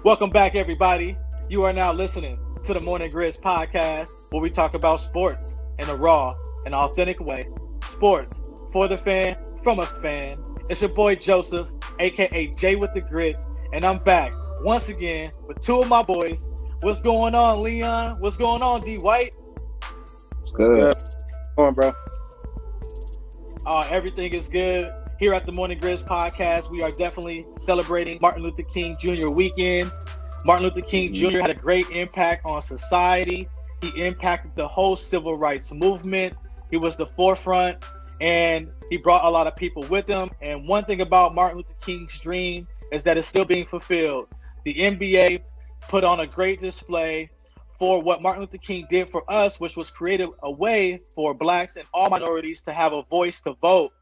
Welcome back, everybody. You are now listening to the Morning Grits podcast, where we talk about sports in a raw and authentic way. Sports for the fan, from a fan. It's your boy Joseph, aka Jay with the Grits, and I'm back once again with two of my boys. What's going on, Leon? What's going on, D.White? It's good. Come on, bro. Everything is good. Here at the Morning Grits podcast, we are definitely celebrating Martin Luther King Jr. weekend. Martin Luther King Jr. had a great impact on society. He impacted the whole civil rights movement. He was the forefront, and he brought a lot of people with him. And one thing about Martin Luther King's dream is that it's still being fulfilled. The NBA put on a great display for what Martin Luther King did for us, which was create a way for Blacks and all minorities to have a voice to vote.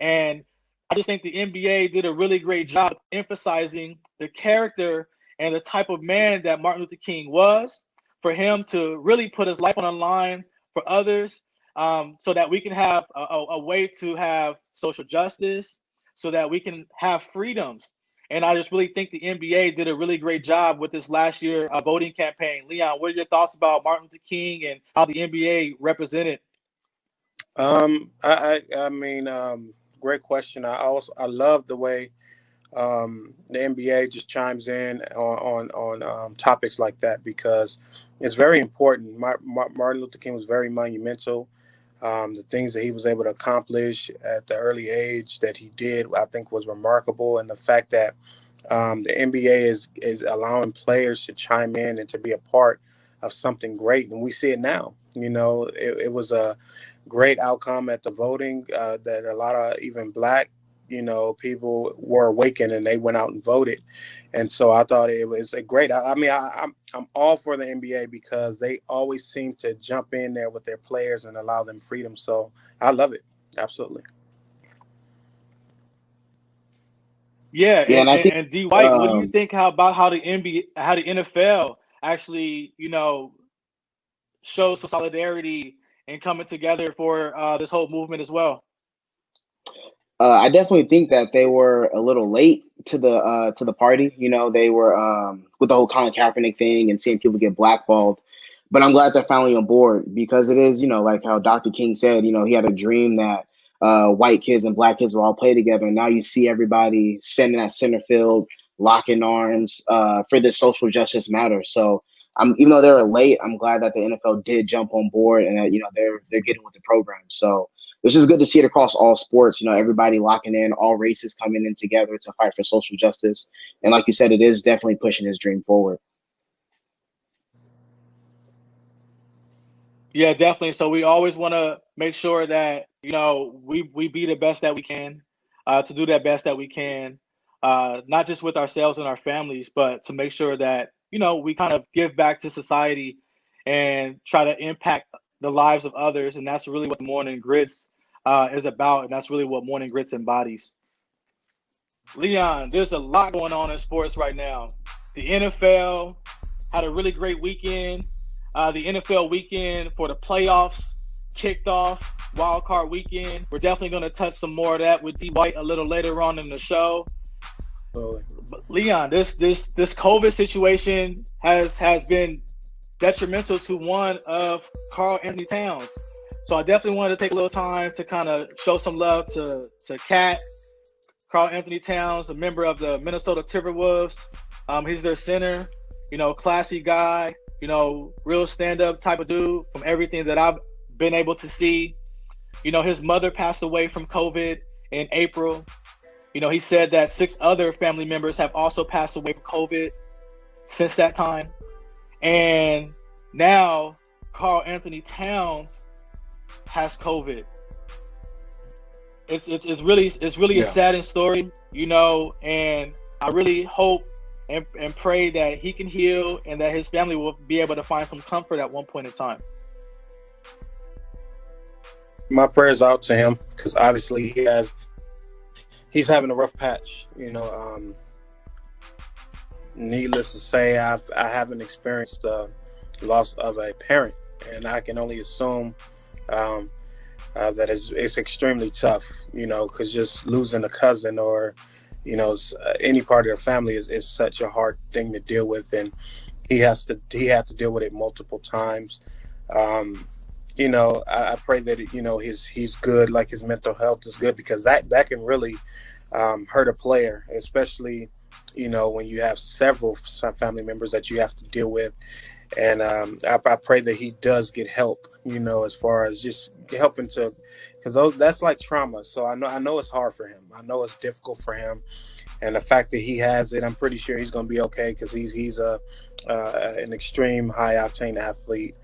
And I just think the NBA did a really great job emphasizing the character and the type of man that Martin Luther King was, for him to really put his life on the line for others, so that we can have a way to have social justice, so that we can have freedoms. And I just really think the NBA did a really great job with this last year voting campaign. Leon, what are your thoughts about Martin Luther King and how the NBA represented? Great question. I love the way the NBA just chimes in on topics like that, because it's very important. Martin Luther King was very monumental. The things that he was able to accomplish at the early age that he did, I think, was remarkable. And the fact that the NBA is allowing players to chime in and to be a part of something great, and we see it now. You know, it was a great outcome at the voting, that a lot of even Black, people were awakened and they went out and voted. And so I thought it was a great. I'm all for the NBA, because they always seem to jump in there with their players and allow them freedom. So I love it. Absolutely. Yeah, and I think, and D.White, what do you think about how the NFL actually, shows some solidarity and coming together for this whole movement as well? I definitely think that they were a little late to the party. They were with the whole Colin Kaepernick thing and seeing people get blackballed. But I'm glad they're finally on board, because it is, like how Dr. King said, he had a dream that white kids and Black kids will all play together. And now you see everybody standing at center field, locking arms for this social justice matter. So even though they were late, I'm glad that the NFL did jump on board, and that, they're getting with the program. So it's just good to see it across all sports, everybody locking in, all races coming in together to fight for social justice. And like you said, it is definitely pushing his dream forward. Yeah, definitely. So we always want to make sure that, we be the best that we can, to do that best that we can, not just with ourselves and our families, but to make sure that, we kind of give back to society and try to impact the lives of others. And that's really what the Morning Grits is about. And that's really what Morning Grits embodies. Leon, there's a lot going on in sports right now. The NFL had a really great weekend. The NFL weekend for the playoffs kicked off, wild card weekend. We're definitely going to touch some more of that with D.White a little later on in the show. But Leon, this COVID situation has been detrimental to one of Karl Anthony Towns. So I definitely wanted to take a little time to kind of show some love to Cat, Karl Anthony Towns, a member of the Minnesota Timberwolves. He's their center, classy guy, real stand-up type of dude from everything that I've been able to see. His mother passed away from COVID in April. He said that 6 other family members have also passed away from COVID since that time. And now Karl Anthony Towns has COVID. It's really a saddening story, and I really hope and pray that he can heal and that his family will be able to find some comfort at one point in time. My prayers out to him, because obviously he's having a rough patch. Needless to say, I haven't experienced the loss of a parent, and I can only assume that it's extremely tough. Because just losing a cousin or any part of the family is such a hard thing to deal with, and he had to deal with it multiple times. Um, I pray that he's good, like his mental health is good, because that can really hurt a player, especially when you have several family members that you have to deal with. And I pray that he does get help, as far as just helping to, because that's like trauma. So I know it's hard for him. I know it's difficult for him, and the fact that he has it, I'm pretty sure he's going to be okay, because he's an extreme high octane athlete.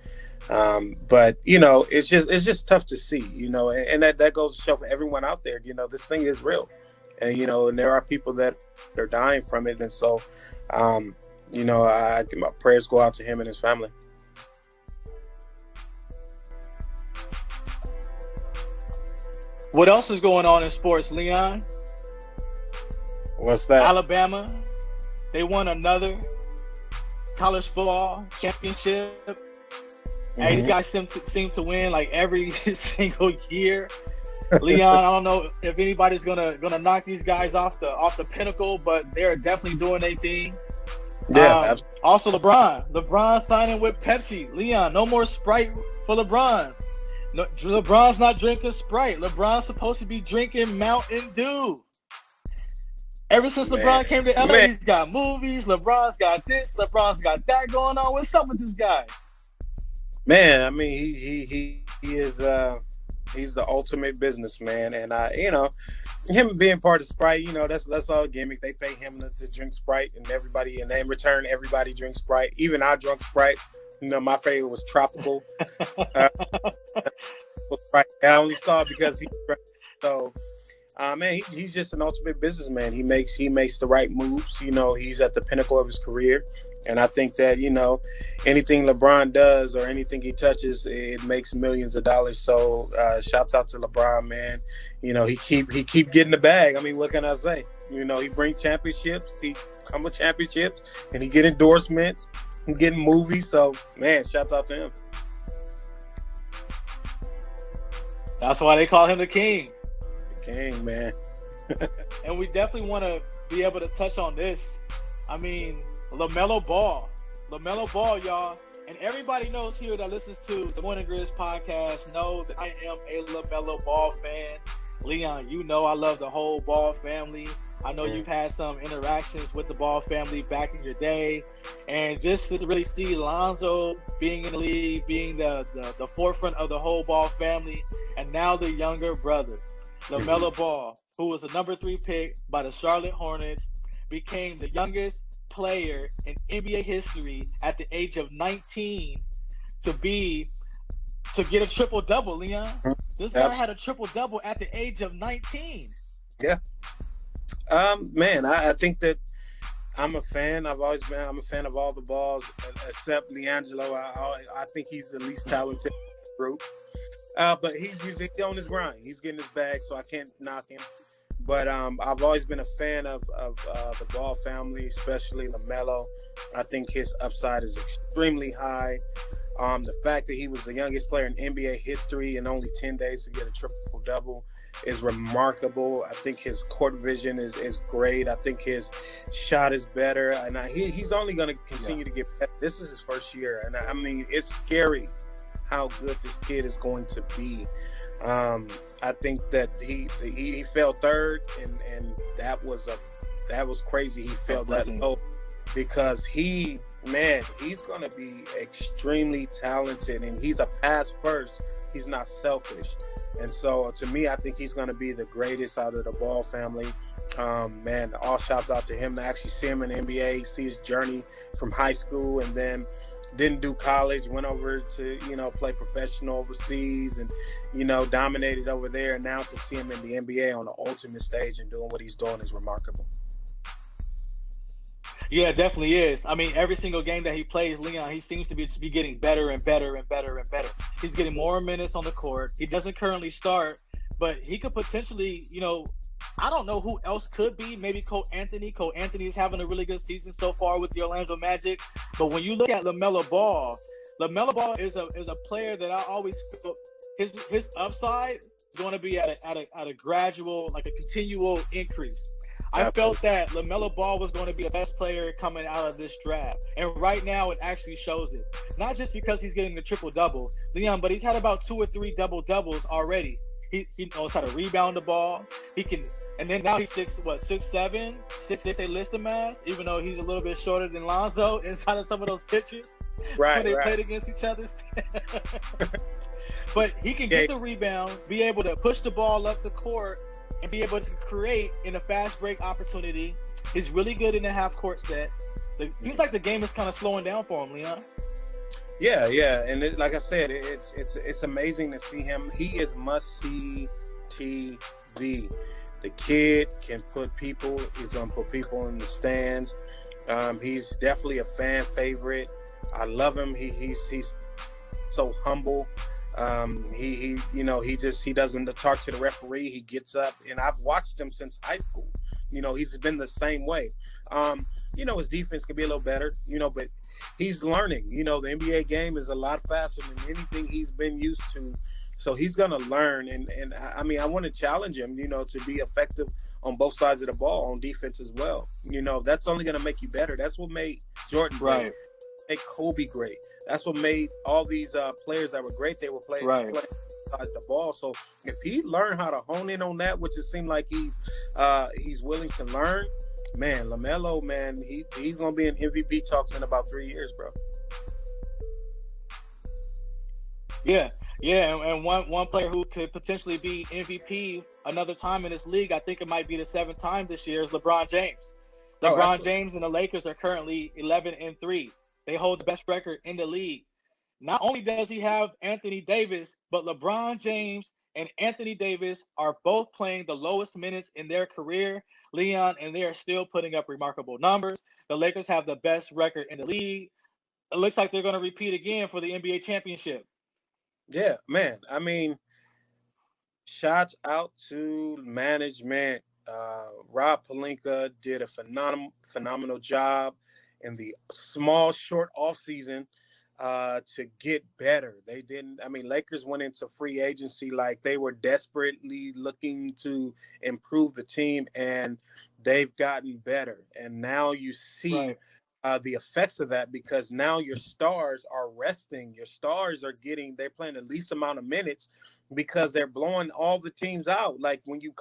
But it's just tough to see, and that goes to show for everyone out there, this thing is real, and and there are people that are dying from it, and so my prayers go out to him and his family. What else is going on in sports, Leon? What's that? Alabama, they won another college football championship. Hey, these guys seem to win like every single year. Leon, I don't know if anybody's gonna knock these guys off the pinnacle, but they're definitely doing their thing. Yeah. Also, LeBron signing with Pepsi. Leon, no more Sprite for LeBron. No, LeBron's not drinking Sprite. LeBron's supposed to be drinking Mountain Dew. Ever since LeBron came to LA, he's got movies. LeBron's got this. LeBron's got that going on. What's up with this guy? Man, I mean, he is he's the ultimate businessman, and him being part of Sprite, that's all gimmick. They pay him to drink Sprite, and in return, everybody drinks Sprite. Even I drunk Sprite. My favorite was Tropical. Sprite. I only saw it because he drank. So, man, he's just an ultimate businessman. He makes the right moves. He's at the pinnacle of his career. And I think that, anything LeBron does or anything he touches, it makes millions of dollars. So shouts out to LeBron, man. He keep getting the bag. I mean, what can I say? He brings championships. He come with championships, and he get endorsements. He getting movies. So, man, shouts out to him. That's why they call him the king. The king, man. And we definitely want to be able to touch on this. I mean, LaMelo Ball, y'all, and everybody knows here that listens to the Morning Grizz podcast know that I am a LaMelo Ball fan. Leon, I love the whole Ball family. I know you've had some interactions with the Ball family back in your day, and just to really see Lonzo being in the league, being the forefront of the whole Ball family, and now the younger brother, LaMelo Ball, who was a number 3 pick by the Charlotte Hornets, became the youngest player in NBA history at the age of 19 to get a triple-double, Leon. This guy had a triple-double at the age of 19. Yeah. Man, I think that I'm a fan. I'm a fan of all the Balls except LiAngelo. I think he's the least talented group. But he's on his grind. He's getting his bag, so I can't knock him. But I've always been a fan of the Ball family, especially LaMelo. I think his upside is extremely high. The fact that he was the youngest player in NBA history in only 10 days to get a triple-double is remarkable. I think his court vision is great. I think his shot is better. And he's only going to continue to get better. This is his first year. And I mean, it's scary how good this kid is going to be. I think that he fell third, and that was crazy. He fell that low because he's going to be extremely talented, and he's a pass first. He's not selfish, and so to me, I think he's going to be the greatest out of the Ball family. Man, all shouts out to him to actually see him in the NBA, see his journey from high school, and then didn't do college, went over to, play professional overseas and, dominated over there. And now to see him in the NBA on the ultimate stage and doing what he's doing is remarkable. Yeah, it definitely is. I mean, every single game that he plays, Leon, he seems to be getting better and better and better and better. He's getting more minutes on the court. He doesn't currently start, but he could potentially, I don't know who else could be. Maybe Cole Anthony. Cole Anthony is having a really good season so far with the Orlando Magic. But when you look at LaMelo Ball is a player that I always feel his upside is going to be at a gradual, like a continual increase. I felt Absolutely. that LaMelo Ball was going to be the best player coming out of this draft. And right now, it actually shows it. Not just because he's getting a triple-double, Leon, but he's had about 2 or 3 double-doubles already. He knows how to rebound the ball. He can, and then now he's 6'7", 6'6", they list him as, even though he's a little bit shorter than Lonzo inside of some of those pictures when Right, they right. played against each other. But he can Yeah, get the rebound, be able to push the ball up the court, and be able to create in a fast break opportunity. He's really good in the half court set. It seems like the game is kind of slowing down for him, Leon. yeah, and like I said, it's amazing to see him. He is must-see TV. The kid can put people. He's gonna put people in the stands. He's definitely a fan favorite. I love him. He's so humble. He doesn't talk to the referee. He gets up, and I've watched him since high school. He's been the same way. His defense can be a little better, but he's learning. The NBA game is a lot faster than anything he's been used to. So he's going to learn. And I want to challenge him, to be effective on both sides of the ball on defense as well. That's only going to make you better. That's what made Jordan great, made Kobe great. That's what made all these players that were great. They were playing the ball. So if he learned how to hone in on that, which it seemed like he's willing to learn, man, LaMelo, man, he's gonna be in MVP talks in about 3 years, bro. Yeah, and one player who could potentially be MVP another time in this league, I think it might be the 7th time this year, is LeBron James. LeBron James and the Lakers are currently 11-3. They hold the best record in the league. Not only does he have Anthony Davis, but LeBron James and Anthony Davis are both playing the lowest minutes in their career, Leon, and they are still putting up remarkable numbers. The Lakers have the best record in the league. It looks like they're going to repeat again for the NBA championship. Yeah, man. Shots out to management. Rob Pelinka did a phenomenal job in the small, short offseason to get better. They didn't. Lakers went into free agency like they were desperately looking to improve the team, and they've gotten better. And now you see the effects of that, because now your stars are resting. Your stars they're playing the least amount of minutes because they're blowing all the teams out. Like when you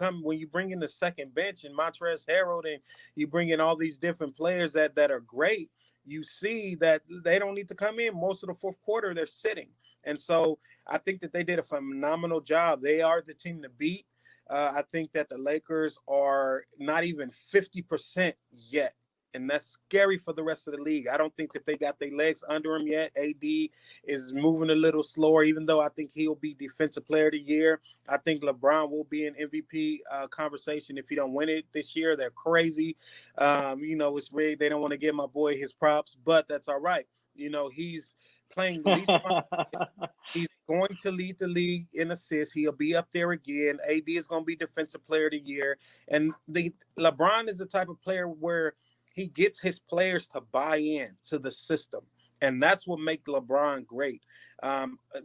bring in the second bench and Montrezl Harrell, and you bring in all these different players that are great, you see that they don't need to come in. Most of the fourth quarter, they're sitting. And so I think that they did a phenomenal job. They are the team to beat. I think that the Lakers are not even 50% yet. And that's scary for the rest of the league. I don't think that they got their legs under him yet. AD is moving a little slower, even though I think he'll be Defensive Player of the Year. I think LeBron will be in MVP conversation if he don't win it this year. They're crazy. It's rigged. They don't want to give my boy his props, but that's all right. He's playing the least amount. He's going to lead the league in assists. He'll be up there again. AD is going to be Defensive Player of the Year. And LeBron is the type of player where he gets his players to buy in to the system. And that's what makes LeBron great.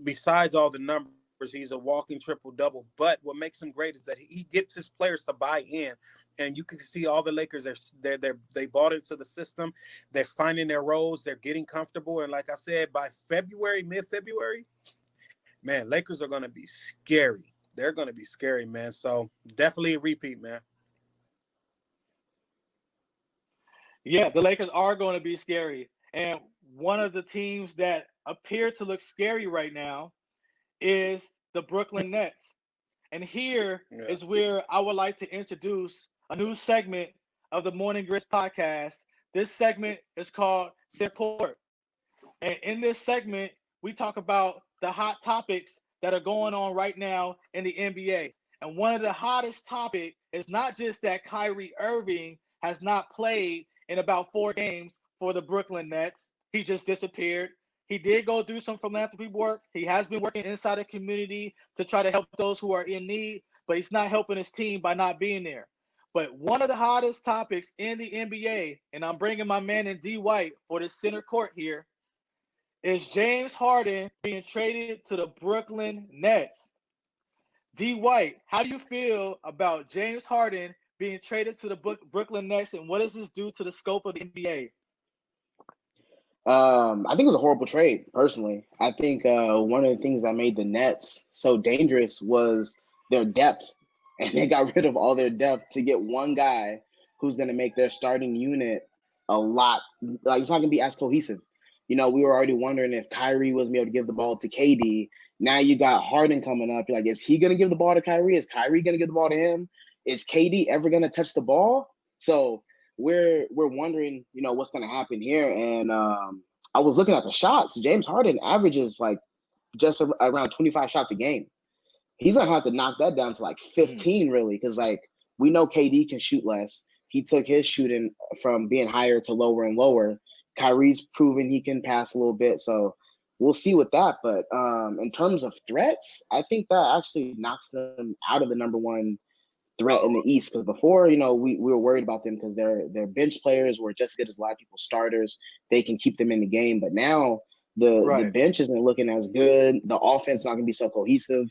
Besides all the numbers, he's a walking triple-double. But what makes him great is that he gets his players to buy in. And you can see all the Lakers, they bought into the system. They're finding their roles. They're getting comfortable. And like I said, by mid-February, man, Lakers are going to be scary. They're going to be scary, man. So definitely a repeat, man. Yeah, the Lakers are going to be scary. And one of the teams that appear to look scary right now is the Brooklyn Nets. And here is where I would like to introduce a new segment of the Morning Grits podcast. This segment is called Center Court. And in this segment, we talk about the hot topics that are going on right now in the NBA. And one of the hottest topics is not just that Kyrie Irving has not played in about 4 games for the Brooklyn Nets. He just disappeared. He did go do some philanthropy work. He has been working inside the community to try to help those who are in need, but he's not helping his team by not being there. But one of the hottest topics in the NBA, and I'm bringing my man in D.White for the center court here, is James Harden being traded to the Brooklyn Nets. D.White, how do you feel about James Harden being traded to the Brooklyn Nets, and what does this do to the scope of the NBA? I think it was a horrible trade, personally. I think one of the things that made the Nets so dangerous was their depth, and they got rid of all their depth to get one guy who's going to make their starting unit a lot. Like, it's not going to be as cohesive. We were already wondering if Kyrie was going to be able to give the ball to KD. Now you got Harden coming up. You're like, is he going to give the ball to Kyrie? Is Kyrie going to give the ball to him? Is KD ever going to touch the ball? So we're wondering, what's going to happen here. And I was looking at the shots. James Harden averages like just around 25 shots a game. He's gonna have to knock that down to like 15, really, because like we know KD can shoot less. He took his shooting from being higher to lower and lower. Kyrie's proven he can pass a little bit, so we'll see with that. But in terms of threats, I think that actually knocks them out of the number one threat in the East, because before, we were worried about them because their bench players were just as good as a lot of people's starters. They can keep them in the game, but now the bench isn't looking as good. The offense not going to be so cohesive.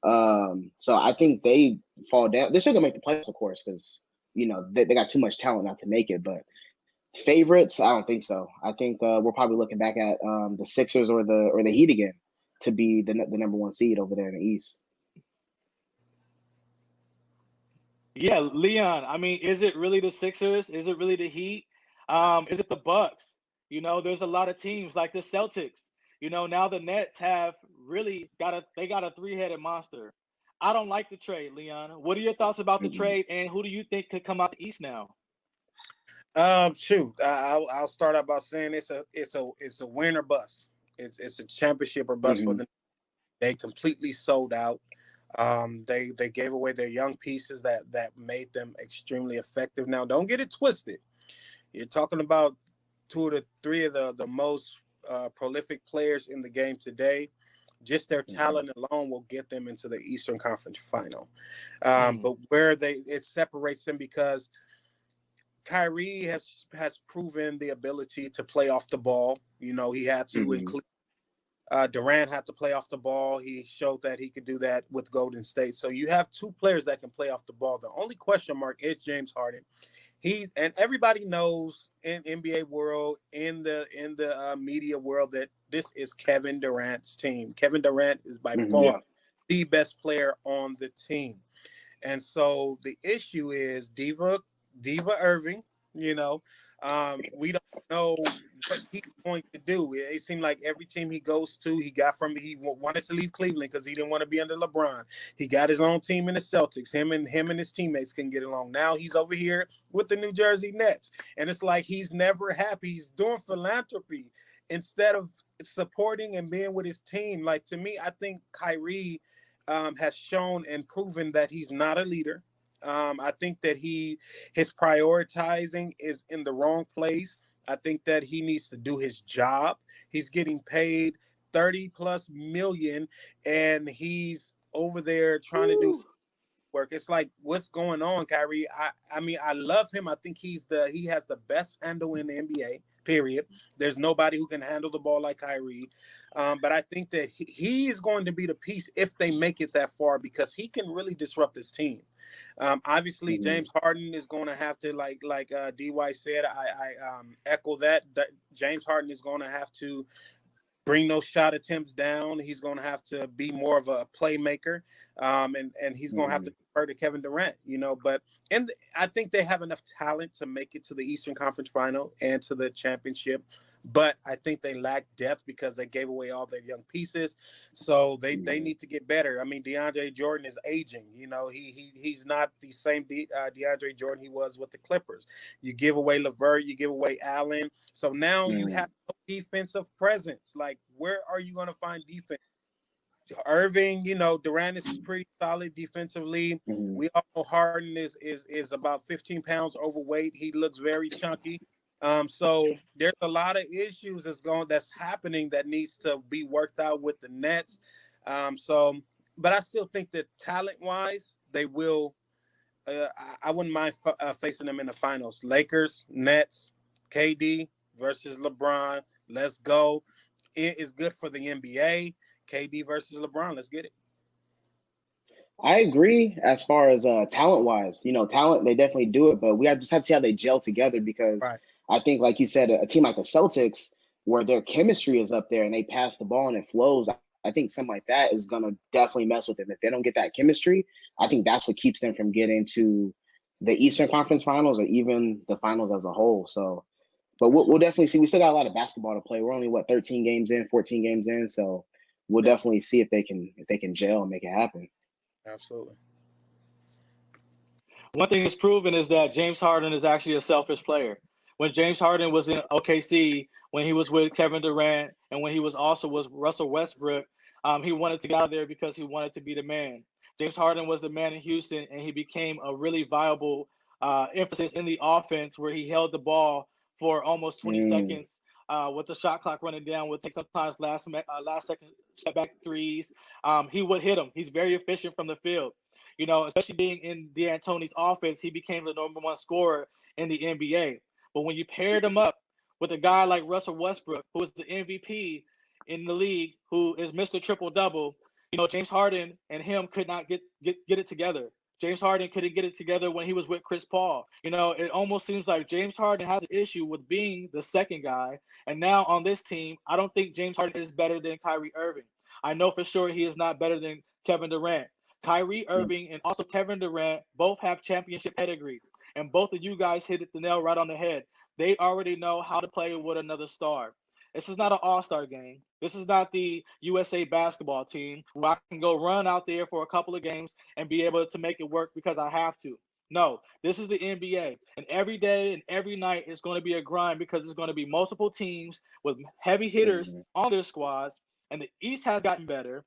So I think they fall down. They're still going to make the playoffs, of course, because they got too much talent not to make it. But favorites, I don't think so. I think we're probably looking back at the Sixers or the Heat again to be the number one seed over there in the East. Yeah, Leon. I mean, is it really the Sixers? Is it really the Heat? Is it the Bucks? There's a lot of teams like the Celtics. Now the Nets have really got a three-headed monster. I don't like the trade, Leon. What are your thoughts about the trade, and who do you think could come out the East now? Shoot, I'll start out by saying it's a win or bust. It's a championship or bust for them. They completely sold out. They gave away their young pieces that made them extremely effective. Now, don't get it twisted. You're talking about two of the three of the most prolific players in the game today. Just their talent alone will get them into the Eastern Conference Final. But where it separates them, because Kyrie has proven the ability to play off the ball. He had to include Durant had to play off the ball. He showed that he could do that with Golden State. So you have two players that can play off the ball. The only question mark is James Harden. And everybody knows in NBA world, in the media world, that this is Kevin Durant's team. Kevin Durant is by far the best player on the team. And so the issue is Diva Irving. We don't know what he's going to do. It seemed like every team he goes to, he wanted to leave Cleveland because he didn't want to be under LeBron. He got his own team in the Celtics. Him and his teammates can get along. Now he's over here with the New Jersey Nets, and it's like he's never happy. He's doing philanthropy instead of supporting and being with his team. Like, to me, I think Kyrie has shown and proven that he's not a leader. I think that his prioritizing is in the wrong place. I think that he needs to do his job. He's getting paid 30 plus million, and he's over there trying to do work. It's like, what's going on, Kyrie? I mean, I love him. I think he has the best handle in the NBA. Period. There's nobody who can handle the ball like Kyrie. But I think that he is going to be the piece if they make it that far, because he can really disrupt this team. Obviously, James Harden is going to have to, like D.White said, I echo that. James Harden is going to have to bring those shot attempts down. He's going to have to be more of a playmaker, and he's going to have to defer to Kevin Durant, But I think they have enough talent to make it to the Eastern Conference Final and to the championship. But I think they lack depth because they gave away all their young pieces. So they need to get better. I mean, DeAndre Jordan is aging. He's not the same DeAndre Jordan he was with the Clippers. You give away LeVert, you give away Allen. So now you have no defensive presence. Like, where are you going to find defense? Irving, Durant is pretty solid defensively. We all know Harden is about 15 pounds overweight. He looks very chunky. So there's a lot of issues that's happening that needs to be worked out with the Nets. But I still think that talent-wise, they will. I wouldn't mind facing them in the finals. Lakers, Nets, KD versus LeBron. Let's go. It is good for the NBA. KD versus LeBron. Let's get it. I agree as far as talent wise. Talent they definitely do it, but just have to see how they gel together because Right. I think, like you said, a team like the Celtics, where their chemistry is up there and they pass the ball and it flows. I think something like that is gonna definitely mess with them. If they don't get that chemistry, I think that's what keeps them from getting to the Eastern Conference Finals or even the finals as a whole. So, but we'll Absolutely. definitely see. We still got a lot of basketball to play. We're only 13 games in, 14 games in, so we'll Yeah. definitely see if they can gel and make it happen. Absolutely. One thing is proven is that James Harden is actually a selfish player. When James Harden was in OKC, when he was with Kevin Durant, and when he was also with Russell Westbrook, he wanted to get out of there because he wanted to be the man. James Harden was the man in Houston, and he became a really viable emphasis in the offense where he held the ball for almost 20 Mm, seconds with the shot clock running down, would take sometimes last second step back threes. He would hit them. He's very efficient from the field. Especially being in D'Antoni's offense, he became the number one scorer in the NBA. But when you paired him up with a guy like Russell Westbrook, who is the MVP in the league, who is Mr. Triple Double, James Harden and him could not get it together. James Harden couldn't get it together when he was with Chris Paul. It almost seems like James Harden has an issue with being the second guy. And now on this team, I don't think James Harden is better than Kyrie Irving. I know for sure he is not better than Kevin Durant. Kyrie Irving and also Kevin Durant both have championship pedigree, and both of you guys hit the nail right on the head. They already know how to play with another star. This is not an all-star game. This is not the USA basketball team where I can go run out there for a couple of games and be able to make it work because I have to. No, this is the NBA. And every day and every night is going to be a grind because it's going to be multiple teams with heavy hitters mm, on their squads. And the East has gotten better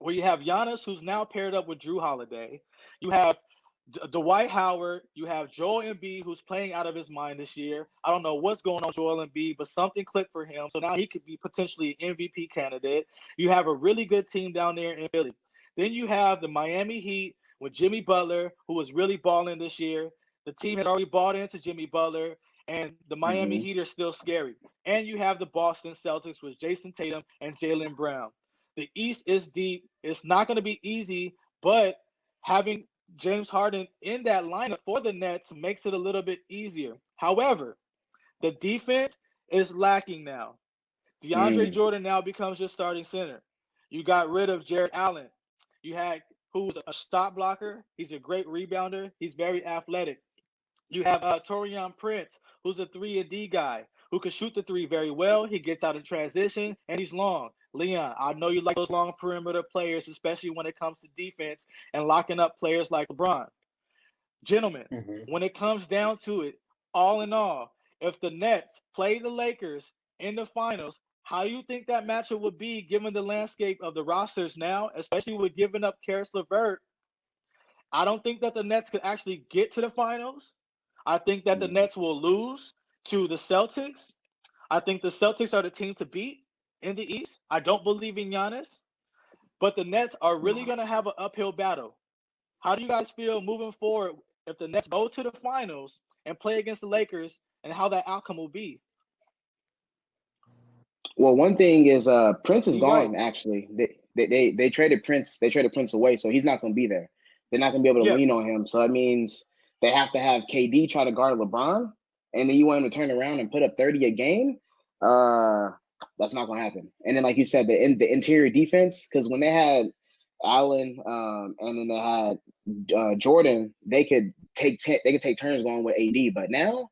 where you have Giannis, who's now paired up with Drew Holiday. You have Dwight Howard. You have Joel Embiid, who's playing out of his mind this year. I don't know what's going on with Joel Embiid, but something clicked for him. So now he could be potentially an MVP candidate. You have a really good team down there in Philly. Then you have the Miami Heat with Jimmy Butler, who was really balling this year. The team has already bought into Jimmy Butler, and the Miami mm-hmm. Heat are still scary. And you have the Boston Celtics with Jason Tatum and Jalen Brown. The East is deep. It's not going to be easy, but having James Harden in that lineup for the Nets makes it a little bit easier. However, the defense is lacking now. DeAndre Mm. Jordan now becomes your starting center. You got rid of Jared Allen. You had who's a shot blocker. He's a great rebounder. He's very athletic. You have Torian Prince, who's a 3-and-D guy who can shoot the three very well. He gets out in transition and he's long. Leon, I know you like those long perimeter players, especially when it comes to defense and locking up players like LeBron. Gentlemen, Hmm. when it comes down to it, all in all, if the Nets play the Lakers in the finals, how you think that matchup would be given the landscape of the rosters now, especially with giving up Karis LeVert? I don't think that the Nets could actually get to the finals. I think that the Mm. Nets will lose to the Celtics. I think the Celtics are the team to beat in the East. I don't believe in Giannis, but the Nets are really going to have an uphill battle. How do you guys feel moving forward if the Nets go to the finals and play against the Lakers and how that outcome will be? Well, one thing is Prince is D.White. gone. Actually, they traded Prince. They traded Prince away, so he's not going to be there. They're not going to be able to Yeah. lean on him. So that means they have to have KD try to guard LeBron, and then you want him to turn around and put up 30 a game. Uh, that's not going to happen. And then, like you said, the interior defense, because when they had Allen, and then they had Jordan, they could take turns going with AD. But now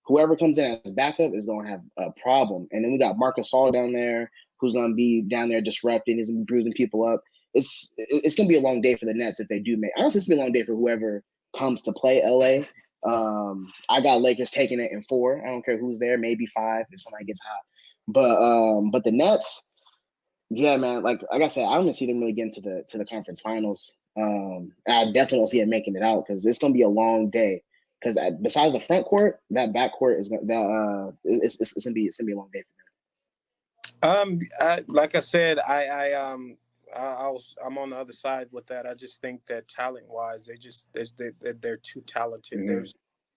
whoever comes in as backup is going to have a problem. And then we got Marcus All down there, who's going to be down there disrupting, he's going to be bruising people up. It's going to be a long day for the Nets if they do make. Honestly, it's going to be a long day for whoever comes to play LA. I got Lakers taking it in 4. I don't care who's there, maybe 5 if somebody gets hot. But the Nets, yeah, man. Like I said, I don't even see them really getting to the conference finals. I definitely don't see it making it out because it's gonna be a long day. Because besides the front court, that back court is it's gonna be a long day for them. Like I said, I'm on the other side with that. I just think that talent wise, they're too talented. Mm-hmm.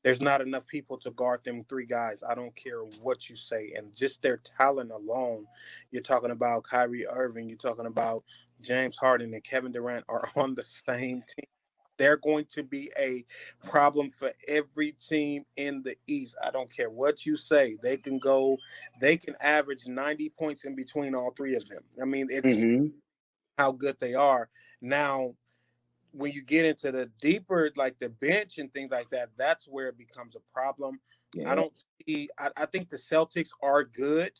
There's not enough people to guard them three guys. I don't care what you say. And just their talent alone, you're talking about Kyrie Irving, you're talking about James Harden and Kevin Durant are on the same team. They're going to be a problem for every team in the East. I don't care what you say. They can average 90 points in between all three of them. I mean, it's Mm-hmm. how good they are. Now, when you get into the deeper, like the bench and things like that, that's where it becomes a problem. I Yeah. don't see, I think the Celtics are good,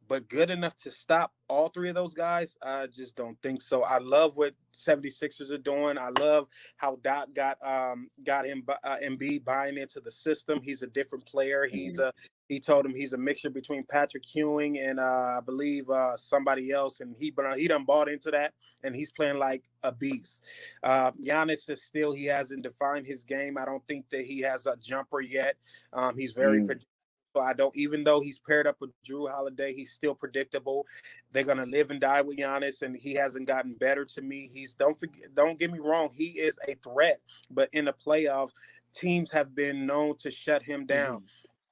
but good enough to stop all three of those guys, I just don't think so. I love what 76ers are doing. I love how Doc got him Embiid buying into the system. He's a different player. Mm-hmm. He told him he's a mixture between Patrick Ewing and I believe somebody else, and he done bought into that, and he's playing like a beast. Giannis is still, he hasn't defined his game. I don't think that he has a jumper yet. He's very predictable. So I don't, even though he's paired up with Drew Holiday, he's still predictable. They're gonna live and die with Giannis, and he hasn't gotten better to me. Don't get me wrong, he is a threat, but in the playoffs, teams have been known to shut him down.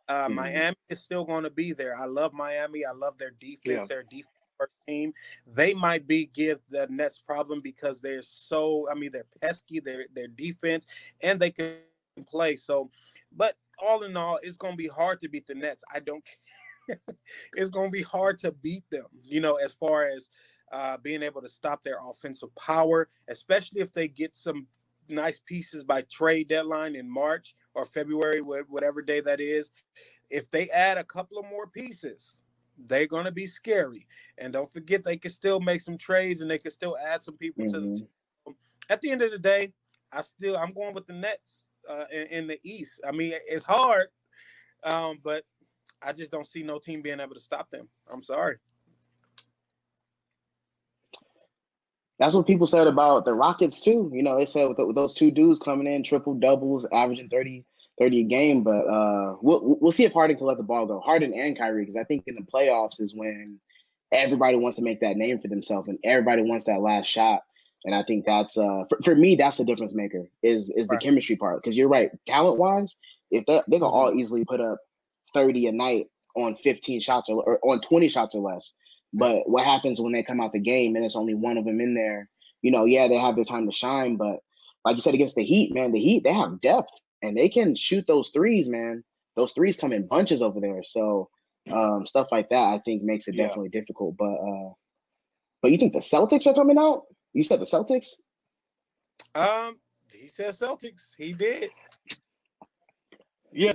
Mm-hmm. Miami is still going to be there. I love Miami. I love their defense. Yeah. Their defense first team. They might give the Nets problem because they're so. I mean, they're pesky. Their defense, and they can play. So, but all in all, it's going to be hard to beat the Nets. I don't. It's going to be hard to beat them. You know, as far as being able to stop their offensive power, especially if they get some nice pieces by trade deadline in March or February, whatever day that is. If they add a couple of more pieces, they're going to be scary. And don't forget, they can still make some trades and they can still add some people to the Mm-hmm. team. At the end of the day, I'm going with the Nets in the East. I mean, it's hard, but I just don't see no team being able to stop them. I'm sorry. That's what people said about the Rockets too. You know, they said with those two dudes coming in, triple doubles, averaging 30 a game. But we'll see if Harden can let the ball go. Harden and Kyrie, because I think in the playoffs is when everybody wants to make that name for themselves and everybody wants that last shot. And I think that's for me, that's the difference maker is the Right. chemistry part. Because you're right, talent wise, if they can Mhm. all easily put up 30 a night on 15 shots or on 20 shots or less. Yeah. But what happens when they come out the game and it's only one of them in there? You know, yeah, they have their time to shine, but like you said against the Heat, man, the Heat, they have depth and they can shoot those threes, man. Those threes come in bunches over there. So stuff like that I think makes it Yeah. definitely difficult. But you think the Celtics are coming out? You said the Celtics? He said Celtics. He did. Yeah,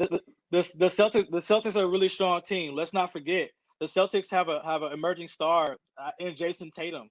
the Celtics are a really strong team. Let's not forget the Celtics have an emerging star in Jason Tatum.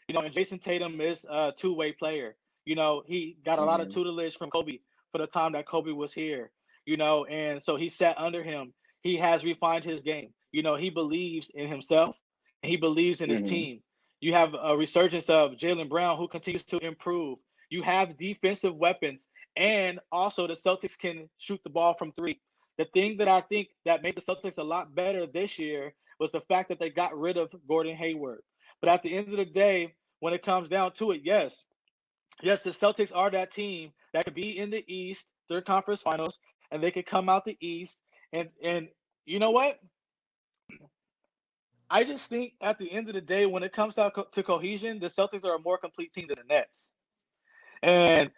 You know, and Jason Tatum is a two-way player. You know, he got a lot of Mm-hmm. tutelage from Kobe for the time that Kobe was here. You know, and so he sat under him. He has refined his game. You know, he believes in himself and he believes in his Mm-hmm. team. You have a resurgence of Jaylen Brown who continues to improve. You have defensive weapons, and also the Celtics can shoot the ball from three. The thing that I think that made the Celtics a lot better this year was the fact that they got rid of Gordon Hayward. But at the end of the day, when it comes down to it, yes, the Celtics are that team that could be in the East, their conference finals, and they could come out the East. And you know what? I just think at the end of the day, when it comes down to cohesion, the Celtics are a more complete team than the Nets. And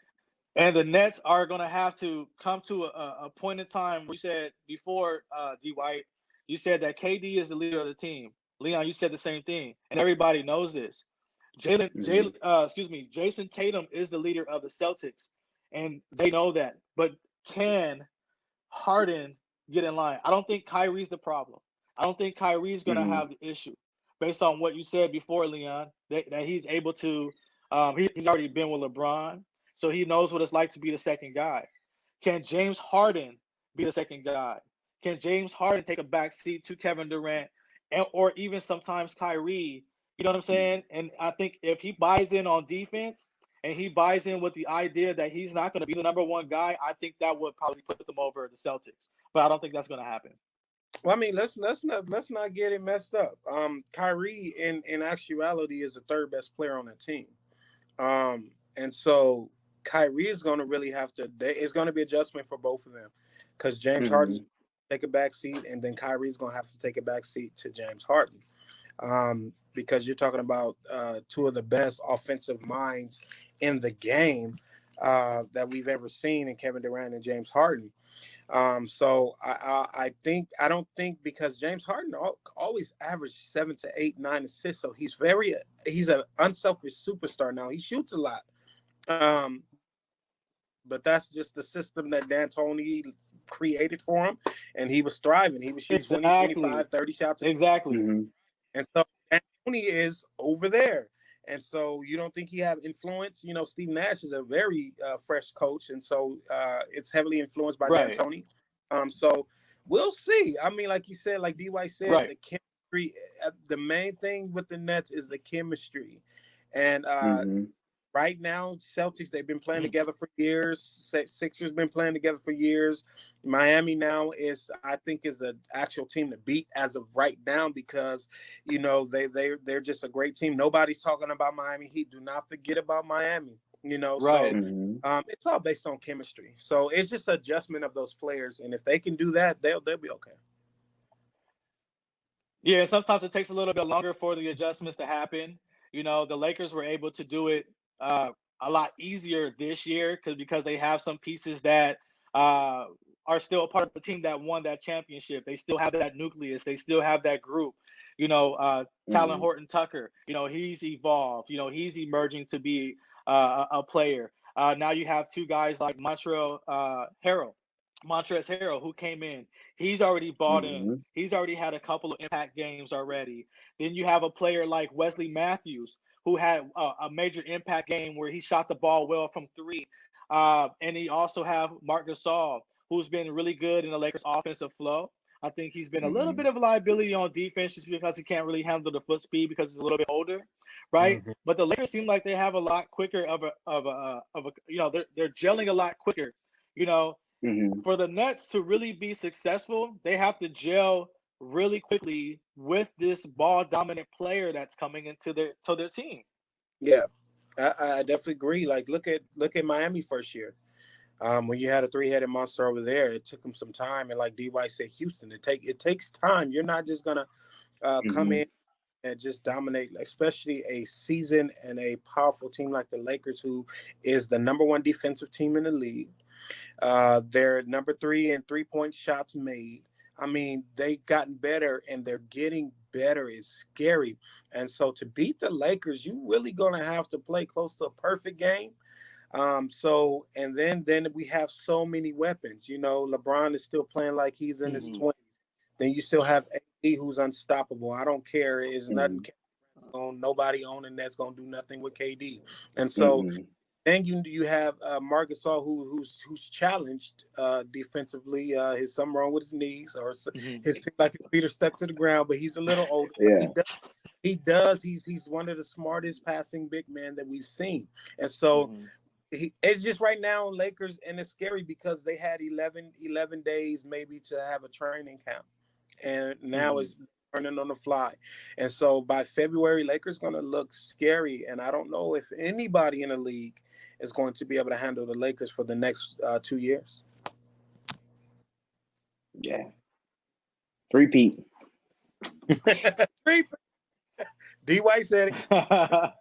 And the Nets are going to have to come to a point in time where you said before, D.White, you said that KD is the leader of the team. Leon, you said the same thing, and everybody knows this. Mm-hmm. Jason Tatum is the leader of the Celtics, and they know that. But can Harden get in line? I don't think Kyrie's the problem. I don't think Kyrie's going to Mm-hmm. have the issue based on what you said before, Leon, that he's able to. He's already been with LeBron, so he knows what it's like to be the second guy. Can James Harden be the second guy? Can James Harden take a back seat to Kevin Durant or even sometimes Kyrie? You know what I'm saying? And I think if he buys in on defense and he buys in with the idea that he's not going to be the number one guy, I think that would probably put them over the Celtics. But I don't think that's going to happen. Well, I mean, let's not get it messed up. Kyrie in actuality is the third best player on that team. And so Kyrie is going to really have to. It's going to be adjustment for both of them, because James Harden's Mm-hmm. take a back seat, and then Kyrie's going to have to take a back seat to James Harden, because you're talking about two of the best offensive minds in the game that we've ever seen in Kevin Durant and James Harden. So I don't think, because James Harden always averaged 7 to 8, 9 assists. So he's an unselfish superstar now. He shoots a lot. But that's just the system that D'Antoni created for him. And he was thriving. He would shoot 20, Exactly. 25, 30 shots. Exactly. Mm-hmm. And so D'Antoni is over there. And so you don't think he have influence? You know, Steve Nash is a very fresh coach. And so it's heavily influenced by Right. D'Antoni. So we'll see. I mean, like you said, like D.White said, Right. the chemistry, the main thing with the Nets is the chemistry. And Mm-hmm. right now, Celtics, they've been playing together for years. Sixers been playing together for years. Miami now I think, is the actual team to beat as of right now, because, you know, they're just a great team. Nobody's talking about Miami Heat. Do not forget about Miami. You know, so Right. Mm-hmm. it's all based on chemistry. So it's just adjustment of those players, and if they can do that, they'll be okay. Yeah, sometimes it takes a little bit longer for the adjustments to happen. You know, the Lakers were able to do it uh, a lot easier this year because they have some pieces that uh, are still a part of the team that won that championship. They still have that nucleus. They still have that group. You know, Talon Mm-hmm. Horton Tucker. You know, he's evolved. You know, he's emerging to be a player. Now you have two guys like Montrezl Harrell, who came in. He's already bought in. Mm-hmm. He's already had a couple of impact games already. Then you have a player like Wesley Matthews, who had a major impact game where he shot the ball well from three. And he also have Marc Gasol, who's been really good in the Lakers' offensive flow. I think he's been a little Mm-hmm. bit of a liability on defense just because he can't really handle the foot speed because he's a little bit older, right? Mhm. But the Lakers seem like they have a lot quicker of a you know they're gelling a lot quicker. You know, Mm-hmm. for the Nets to really be successful, they have to gel really quickly with this ball dominant player that's coming into their team. Yeah, I definitely agree. Like, look at Miami first year. When you had a three-headed monster over there, it took them some time. And like D.White said, Houston, it takes time. You're not just gonna come Mm-hmm. in and just dominate, especially a seasoned and a powerful team like the Lakers, who is the number one defensive team in the league. They're number 3 in 3-point shots made. I mean, they've gotten better, and they're getting better. Is scary. And so to beat the Lakers, you really gonna have to play close to a perfect game. So, and then we have so many weapons. You know, LeBron is still playing like he's in his Mm-hmm. 20s. Then you still have AD, who's unstoppable. I don't care. It's nothing. Mm-hmm. Nobody owning that's gonna do nothing with KD. And so Mm-hmm. then you have Marc Gasol, who's challenged defensively. His something wrong with his knees, or Mm-hmm. his like his feet are stuck to the ground. But he's a little older. But Yeah. He's one of the smartest passing big men that we've seen. And so Mm-hmm. it's just right now Lakers, and it's scary because they had 11 days maybe to have a training camp, and now Mm-hmm. it's turning on the fly. And so by February, Lakers going to look scary, and I don't know if anybody in the league is going to be able to handle the Lakers for the next 2 years. Yeah. Three-peat. D.White said it.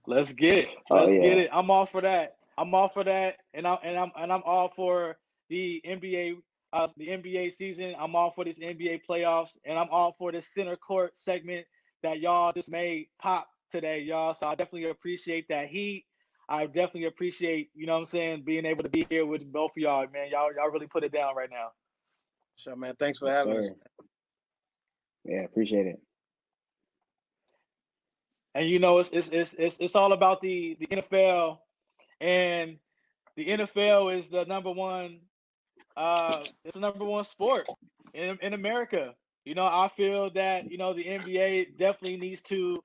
Let's get it. Oh Let's get yeah. it. I'm all for that. I'm all for that, and I'm all for the NBA season. I'm all for this NBA playoffs, and I'm all for this center court segment that y'all just made pop today, y'all. So I definitely appreciate that heat. I definitely appreciate, you know what I'm saying, being able to be here with both of y'all, man. Y'all really put it down right now. Sure, man. Thanks for Yes, having us. sir. Yeah, appreciate it. And you know, it's all about the NFL, and the NFL is the number one. It's the number one sport in America. You know, I feel that the NBA definitely needs to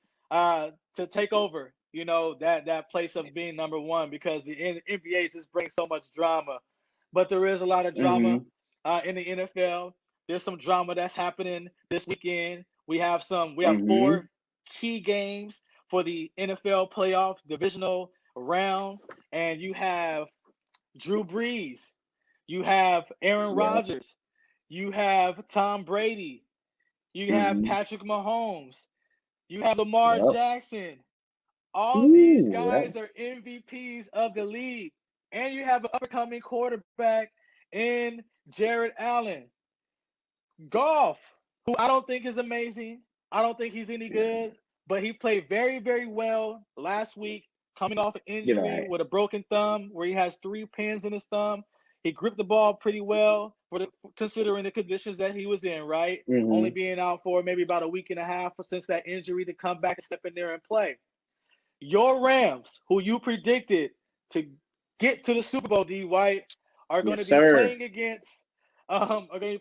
take over. You know that place of being number one because the NBA just brings so much drama, but there is a lot of drama Mm-hmm. in the NFL. There's some drama that's happening this weekend. We have Mm-hmm. 4 key games for the NFL playoff divisional around, and you have Drew Brees, you have Aaron Yep. Rodgers, you have Tom Brady, you have Mm-hmm. Patrick Mahomes, you have Lamar Yep. Jackson. All these Ooh, guys that, are MVPs of the league. And you have an upcoming quarterback in Jared Allen. Golf, who I don't think is amazing. I don't think he's any good, but he played very, very well last week, coming off an you're injury right. with a broken thumb where he has 3 pins in his thumb. He gripped the ball pretty well considering the conditions that he was in, right? Only Mm-hmm. being out for maybe about a week and a half since that injury to come back and step in there and play. Your Rams, who you predicted to get to the Super Bowl, D.White, are going Yes, to be sir.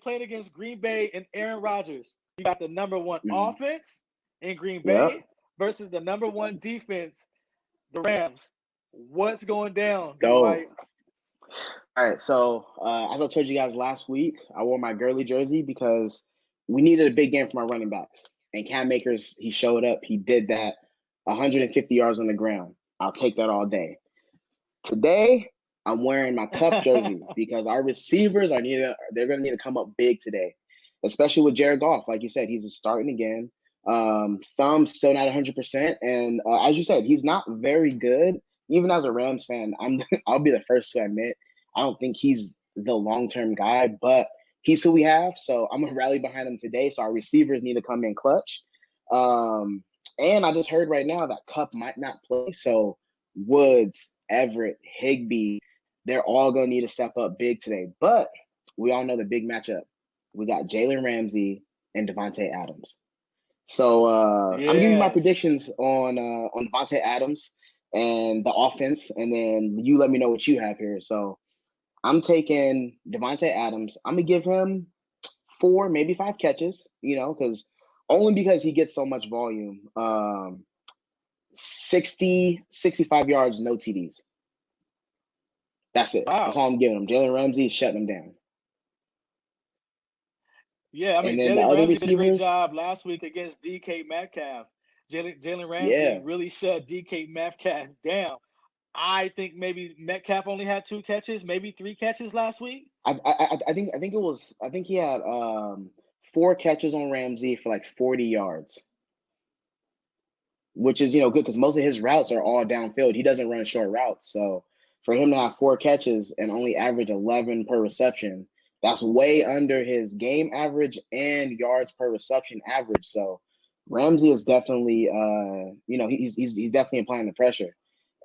playing against Green Bay and Aaron Rodgers. You got the number one Mm-hmm. offense in Green Yep. Bay versus the number one defense, the Rams. What's going down, So, D.White? all right. So, as I told you guys last week, I wore my Gurley jersey because we needed a big game for my running backs. And Cam Akers, he showed up. He did that. 150 yards on the ground. I'll take that all day. Today, I'm wearing my Cup jersey because our receivers are needed. They're going to need to come up big today, especially with Jared Goff. Like you said, he's starting again. Thumb's still not 100%, and as you said, he's not very good. Even as a Rams fan, I'll be the first to admit I don't think he's the long term guy, but he's who we have. So I'm gonna rally behind him today. So our receivers need to come in clutch. Um, and I just heard right now that Cup might not play. So Woods, Everett, Higbee, they're all going to need to step up big today. But we all know the big matchup. We got Jalen Ramsey and Devontae Adams. So I'm giving you my Yes. predictions on Devontae Adams and the offense, and then you let me know what you have here. So I'm taking Devontae Adams. I'm gonna give him 4, maybe 5 catches. Because he gets so much volume. 60, 65 yards, no TDs. That's it. That's Wow. all I'm giving him. Jalen Ramsey is shutting him down. Yeah, I And mean, then the Jalen other Ramsey did a great receivers, job last week against DK Metcalf. Jalen Ramsey yeah. really shut DK Metcalf down. I think maybe Metcalf only had 2 catches, maybe 3 catches last week. I think he had 4 catches on Ramsey for like 40 yards, which is good because most of his routes are all downfield. He doesn't run short routes. So for him to have 4 catches and only average 11 per reception, that's way under his game average and yards per reception average. So Ramsey is definitely he's definitely applying the pressure.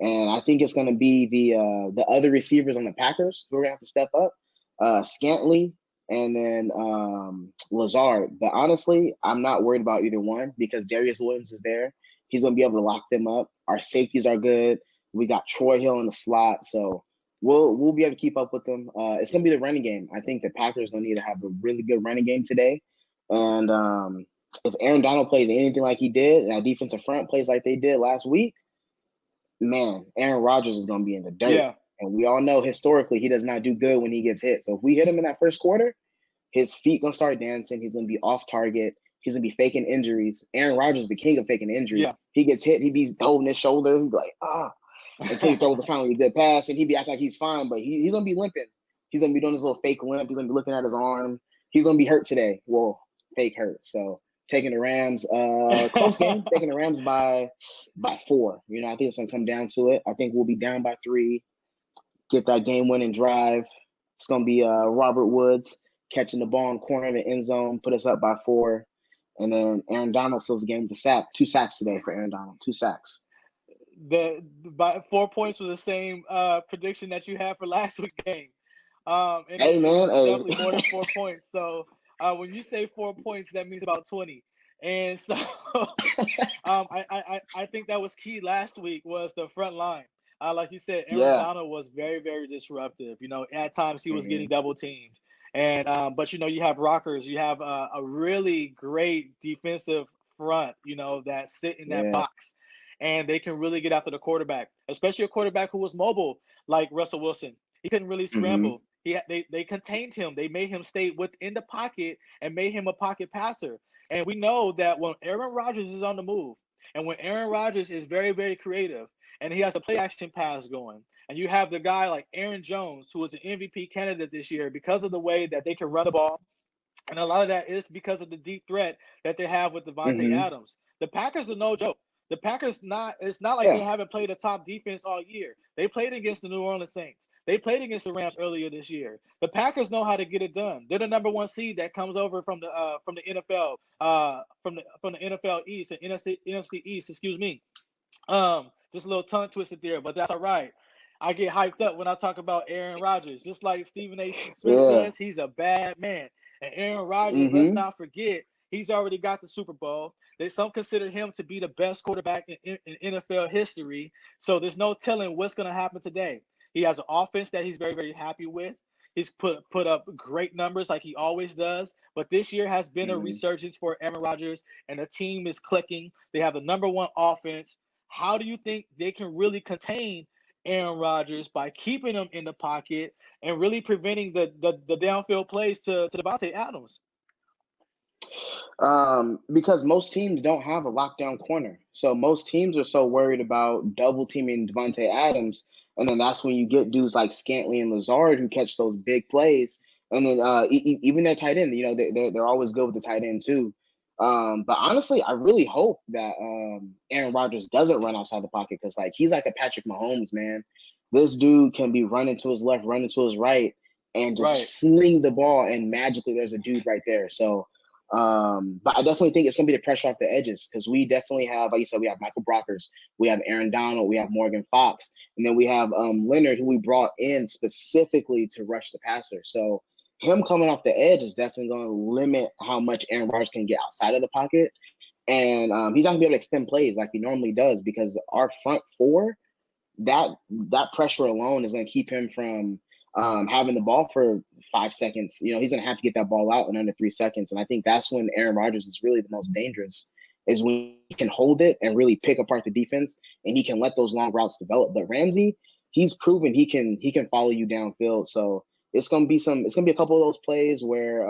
And I think it's going to be the other receivers on the Packers who are going to have to step up, Scantley and then Lazard. But honestly, I'm not worried about either one because Darius Williams is there. He's going to be able to lock them up. Our safeties are good. We got Troy Hill in the slot, so we'll be able to keep up with them. It's going to be the running game. I think the Packers going to need to have a really good running game today. And if Aaron Donald plays anything like he did, and our defensive front plays like they did last week, man, Aaron Rodgers is going to be in the dirt. Yeah. And we all know historically he does not do good when he gets hit. So if we hit him in that first quarter, his feet gonna start dancing. He's gonna be off target. He's gonna be faking injuries. Aaron Rodgers is the king of faking injury. Yeah. He gets hit, he be holding his shoulder. He's like, until he throws the finally good pass, and he be acting like he's fine, but he's gonna be limping. He's gonna be doing his little fake limp. He's gonna be looking at his arm. He's gonna be hurt today. Well, fake hurt. So taking the Rams, close game. Taking the Rams by 4. I think it's gonna come down to it. I think we'll be down by 3. Get that game winning drive. It's gonna be Robert Woods catching the ball in the corner of the end zone, put us up by 4. And then Aaron Donald seals the game with a sack. 2 sacks today for Aaron Donald. 2 sacks. By 4 points was the same prediction that you had for last week's game. And Hey it man, was hey. definitely more than 4 points. So when you say 4 points, that means about 20. And so I think that was key last week was the front line. Like you said, Aaron Yeah. Donald was very, very disruptive. At times he was Mm-hmm. getting double teamed. And but you have rockers, you have a really great defensive front, that sit in that Yeah. box, and they can really get after the quarterback, especially a quarterback who was mobile like Russell Wilson. He couldn't really Mm-hmm. scramble. They contained him. They made him stay within the pocket and made him a pocket passer. And we know that when Aaron Rodgers is on the move, and when Aaron Rodgers is very, very creative, and he has a play action pass going. And you have the guy like Aaron Jones, who was an MVP candidate this year because of the way that they can run the ball. And a lot of that is because of the deep threat that they have with Devontae Mm-hmm. Adams. The Packers are no joke. The Packers it's not like they Yeah. haven't played a top defense all year. They played against the New Orleans Saints. They played against the Rams earlier this year. The Packers know how to get it done. They're the number one seed that comes over from the NFL from the NFL East and NFC East, excuse me. Just a little tongue twisted there, but that's all right. I get hyped up when I talk about Aaron Rodgers. Just like Stephen A. Smith Yeah. says, he's a bad man. And Aaron Rodgers, let's Mm-hmm. not forget, he's already got the Super Bowl. Some consider him to be the best quarterback in NFL history. So there's no telling what's going to happen today. He has an offense that he's very, very happy with. He's put up great numbers like he always does. But this year has been a Mm-hmm. resurgence for Aaron Rodgers, and the team is clicking. They have the number one offense. How do you think they can really contain Aaron Rodgers by keeping him in the pocket and really preventing the downfield plays to Devontae Adams? Because most teams don't have a lockdown corner. So most teams are so worried about double teaming Devontae Adams. And then that's when you get dudes like Scantling and Lazard who catch those big plays. And then even their tight end, they're always good with the tight end too. But honestly, I really hope that Aaron Rodgers doesn't run outside the pocket because like he's like a Patrick Mahomes, man. This dude can be running to his left, running to his right, and Right. just fling the ball, and magically there's a dude right there. So but I definitely think it's going to be the pressure off the edges because we definitely have, like you said, we have Michael Brockers, we have Aaron Donald, we have Morgan Fox, and then we have Leonard, who we brought in specifically to rush the passer. So him coming off the edge is definitely going to limit how much Aaron Rodgers can get outside of the pocket. And he's not going to be able to extend plays like he normally does because our front four, that pressure alone is going to keep him from having the ball for 5 seconds. He's going to have to get that ball out in under 3 seconds. And I think that's when Aaron Rodgers is really the most dangerous, is when he can hold it and really pick apart the defense and he can let those long routes develop. But Ramsey, he's proven he can follow you downfield. So it's going to be a couple of those plays where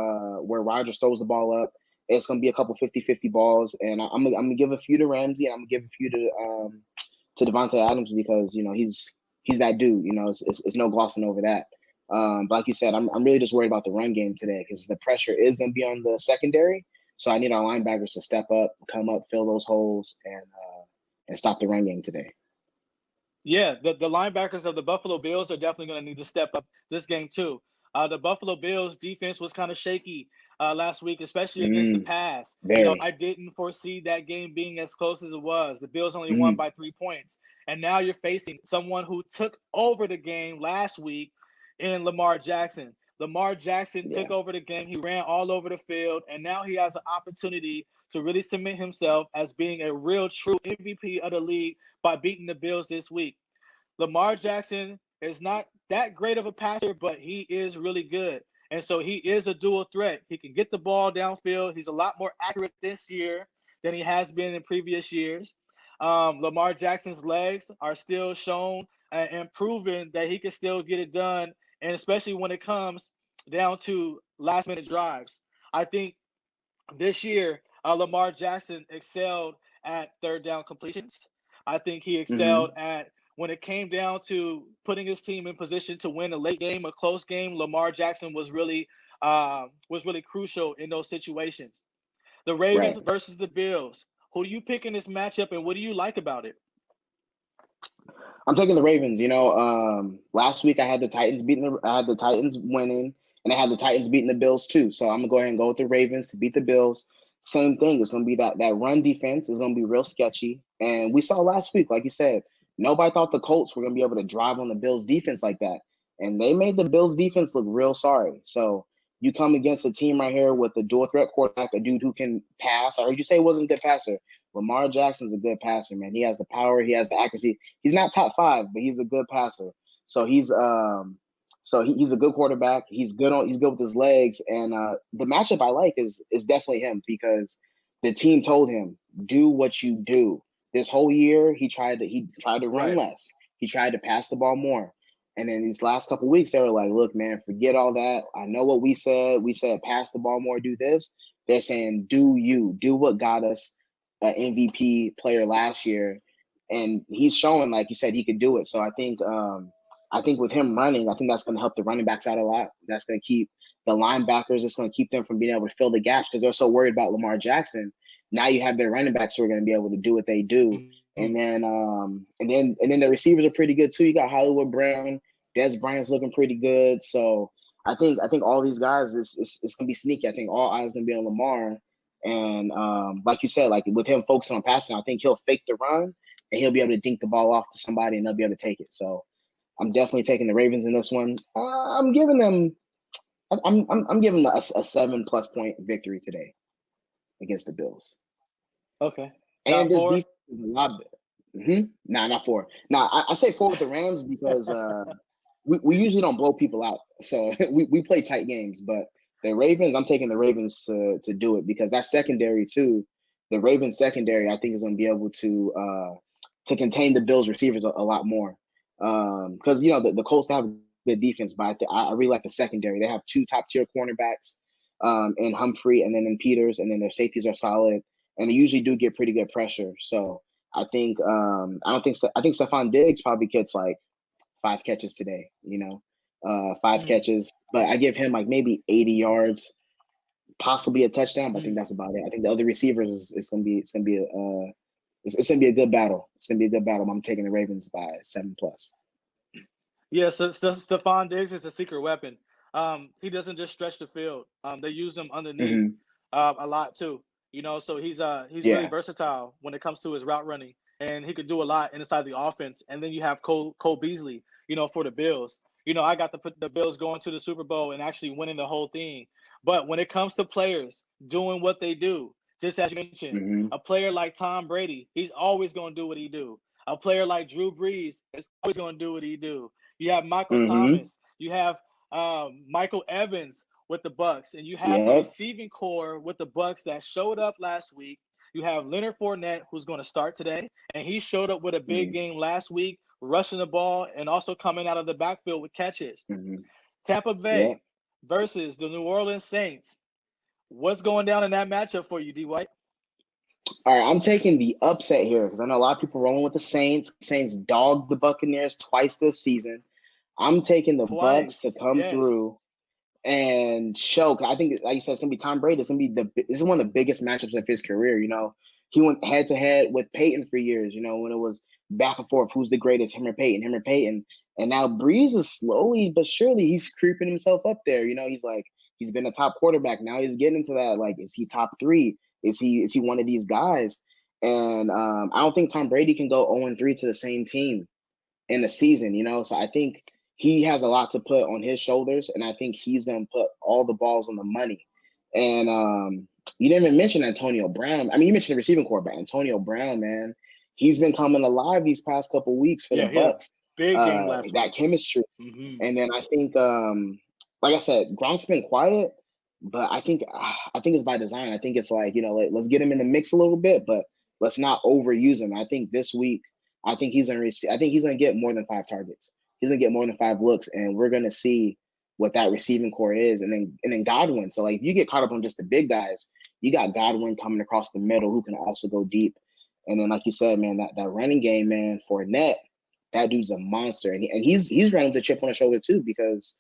Rodgers throws the ball up. It's going to be a couple 50-50 balls. And I'm going to give a few to Ramsey and I'm going to give a few to Devontae Adams because he's that dude. It's no glossing over that. But like you said, I'm really just worried about the run game today because the pressure is going to be on the secondary. So I need our linebackers to step up, come up, fill those holes, and stop the run game today. Yeah, the linebackers of the Buffalo Bills are definitely going to need to step up this game too. The Buffalo Bills defense was kind of shaky last week, especially against the pass. Very. I didn't foresee that game being as close as it was. The Bills only won by 3 points. And now you're facing someone who took over the game last week in Lamar Jackson. Lamar Jackson took over the game. He ran all over the field, and now he has an opportunity to really cement himself as being a real, true MVP of the league by beating the Bills this week. Lamar Jackson is not that great of a passer, but he is really good. And so he is a dual threat. He can get the ball downfield. He's a lot more accurate this year than he has been in previous years. Lamar Jackson's legs are still shown and proven that he can still get it done, and especially when it comes down to last-minute drives. I think this year, Lamar Jackson excelled at third down completions. I think he excelled at when it came down to putting his team in position to win a late game, a close game. Lamar Jackson was really crucial in those situations. The Ravens versus the Bills. Who do you pick in this matchup, and what do you like about it? I'm taking the Ravens. Last week I had the Titans winning, and I had the Titans beating the Bills too. So I'm gonna go ahead and go with the Ravens to beat the Bills. Same thing. It's gonna be that run defense is gonna be real sketchy. And we saw last week, like you said, nobody thought the Colts were gonna be able to drive on the Bills defense like that, and they made the Bills defense look real sorry. So you come against a team right here with a dual threat quarterback, a dude who can pass. I heard you say he wasn't a good passer. Lamar Jackson's a good passer, man. He has the power. He has the accuracy. He's not top 5, but he's a good passer. So he's a good quarterback. He's good with his legs. And the matchup I like is definitely him because the team told him, do what you do. This whole year he tried to run less. He tried to pass the ball more. And then these last couple of weeks, they were like, look, man, forget all that. I know what we said. We said pass the ball more, do this. They're saying do what got us an MVP player last year, and he's showing, like you said, he could do it. So I think with him running, I think that's going to help the running backs out a lot. That's going to keep the linebackers. It's going to keep them from being able to fill the gaps because they're so worried about Lamar Jackson. Now you have their running backs who are going to be able to do what they do, and then the receivers are pretty good too. You got Hollywood Brown, Des Bryant's looking pretty good. So I think all these guys it's going to be sneaky. I think all eyes going to be on Lamar, and like you said, like with him focusing on passing, I think he'll fake the run and he'll be able to dink the ball off to somebody and they'll be able to take it. So I'm definitely taking the Ravens in this one. I'm giving them a 7+ point victory today against the Bills. Okay. And this defense is a lot better. Nah, not 4. Nah, I say 4 with the Rams because we usually don't blow people out. So we play tight games. But the Ravens, I'm taking the Ravens to do it because that secondary too, the Ravens secondary, I think is going to be able to contain the Bills receivers a lot more. Because the Colts have good defense, but I really like the secondary. They have 2 top-tier cornerbacks in Humphrey and then in Peters, and then their safeties are solid, and they usually do get pretty good pressure. So I think I think Stephon Diggs probably gets like 5 catches today. 5 catches, but I give him like maybe 80 yards, possibly a touchdown. But I think that's about it. I think the other receivers it's gonna be a good battle. It's gonna be a good battle. I'm taking the Ravens by 7+. Yeah, so Stephon Diggs is a secret weapon. He doesn't just stretch the field. They use him underneath a lot too. So he's really versatile when it comes to his route running, and he could do a lot inside the offense. And then you have Cole Beasley, for the Bills. I got to put the Bills going to the Super Bowl and actually winning the whole thing. But when it comes to players doing what they do, just as you mentioned, a player like Tom Brady, he's always going to do what he do. A player like Drew Brees is always going to do what he do. You have Michael Thomas. You have Michael Evans with the Bucks, and you have the receiving core with the Bucks that showed up last week. You have Leonard Fournette, who's going to start today, and he showed up with a big game last week, rushing the ball and also coming out of the backfield with catches. Tampa Bay versus the New Orleans Saints. What's going down in that matchup for you, D.White? All right, I'm taking the upset here because I know a lot of people rolling with the Saints. Saints dogged the Buccaneers twice this season. I'm taking the Bucks to come through and show. I think, like you said, it's gonna be Tom Brady. This is one of the biggest matchups of his career. He went head to head with Peyton for years. When it was back and forth, who's the greatest, him or Peyton. And now Breeze is slowly but surely he's creeping himself up there. He's been a top quarterback. Now he's getting into that. Like, is he top 3? Is he one of these guys? And I don't think Tom Brady can go 0-3 to the same team in a season. So I think he has a lot to put on his shoulders, and I think he's going to put all the balls on the money. And you didn't even mention Antonio Brown. I mean, you mentioned the receiving core, but Antonio Brown, man, he's been coming alive these past couple weeks for the Bucks. Big game last week. That chemistry. And then I think, like I said, Gronk's been quiet, but I think it's by design. I think it's like, let's get him in the mix a little bit, but let's not overuse him. I think this week, he's gonna get more than 5 targets. He's gonna get more than 5 looks, and we're gonna see what that receiving core is. And then Godwin. So like, if you get caught up on just the big guys, you got Godwin coming across the middle who can also go deep. And then, like you said, man, that running game, man, Fournette, that dude's a monster, and he's running with a chip on his shoulder too, because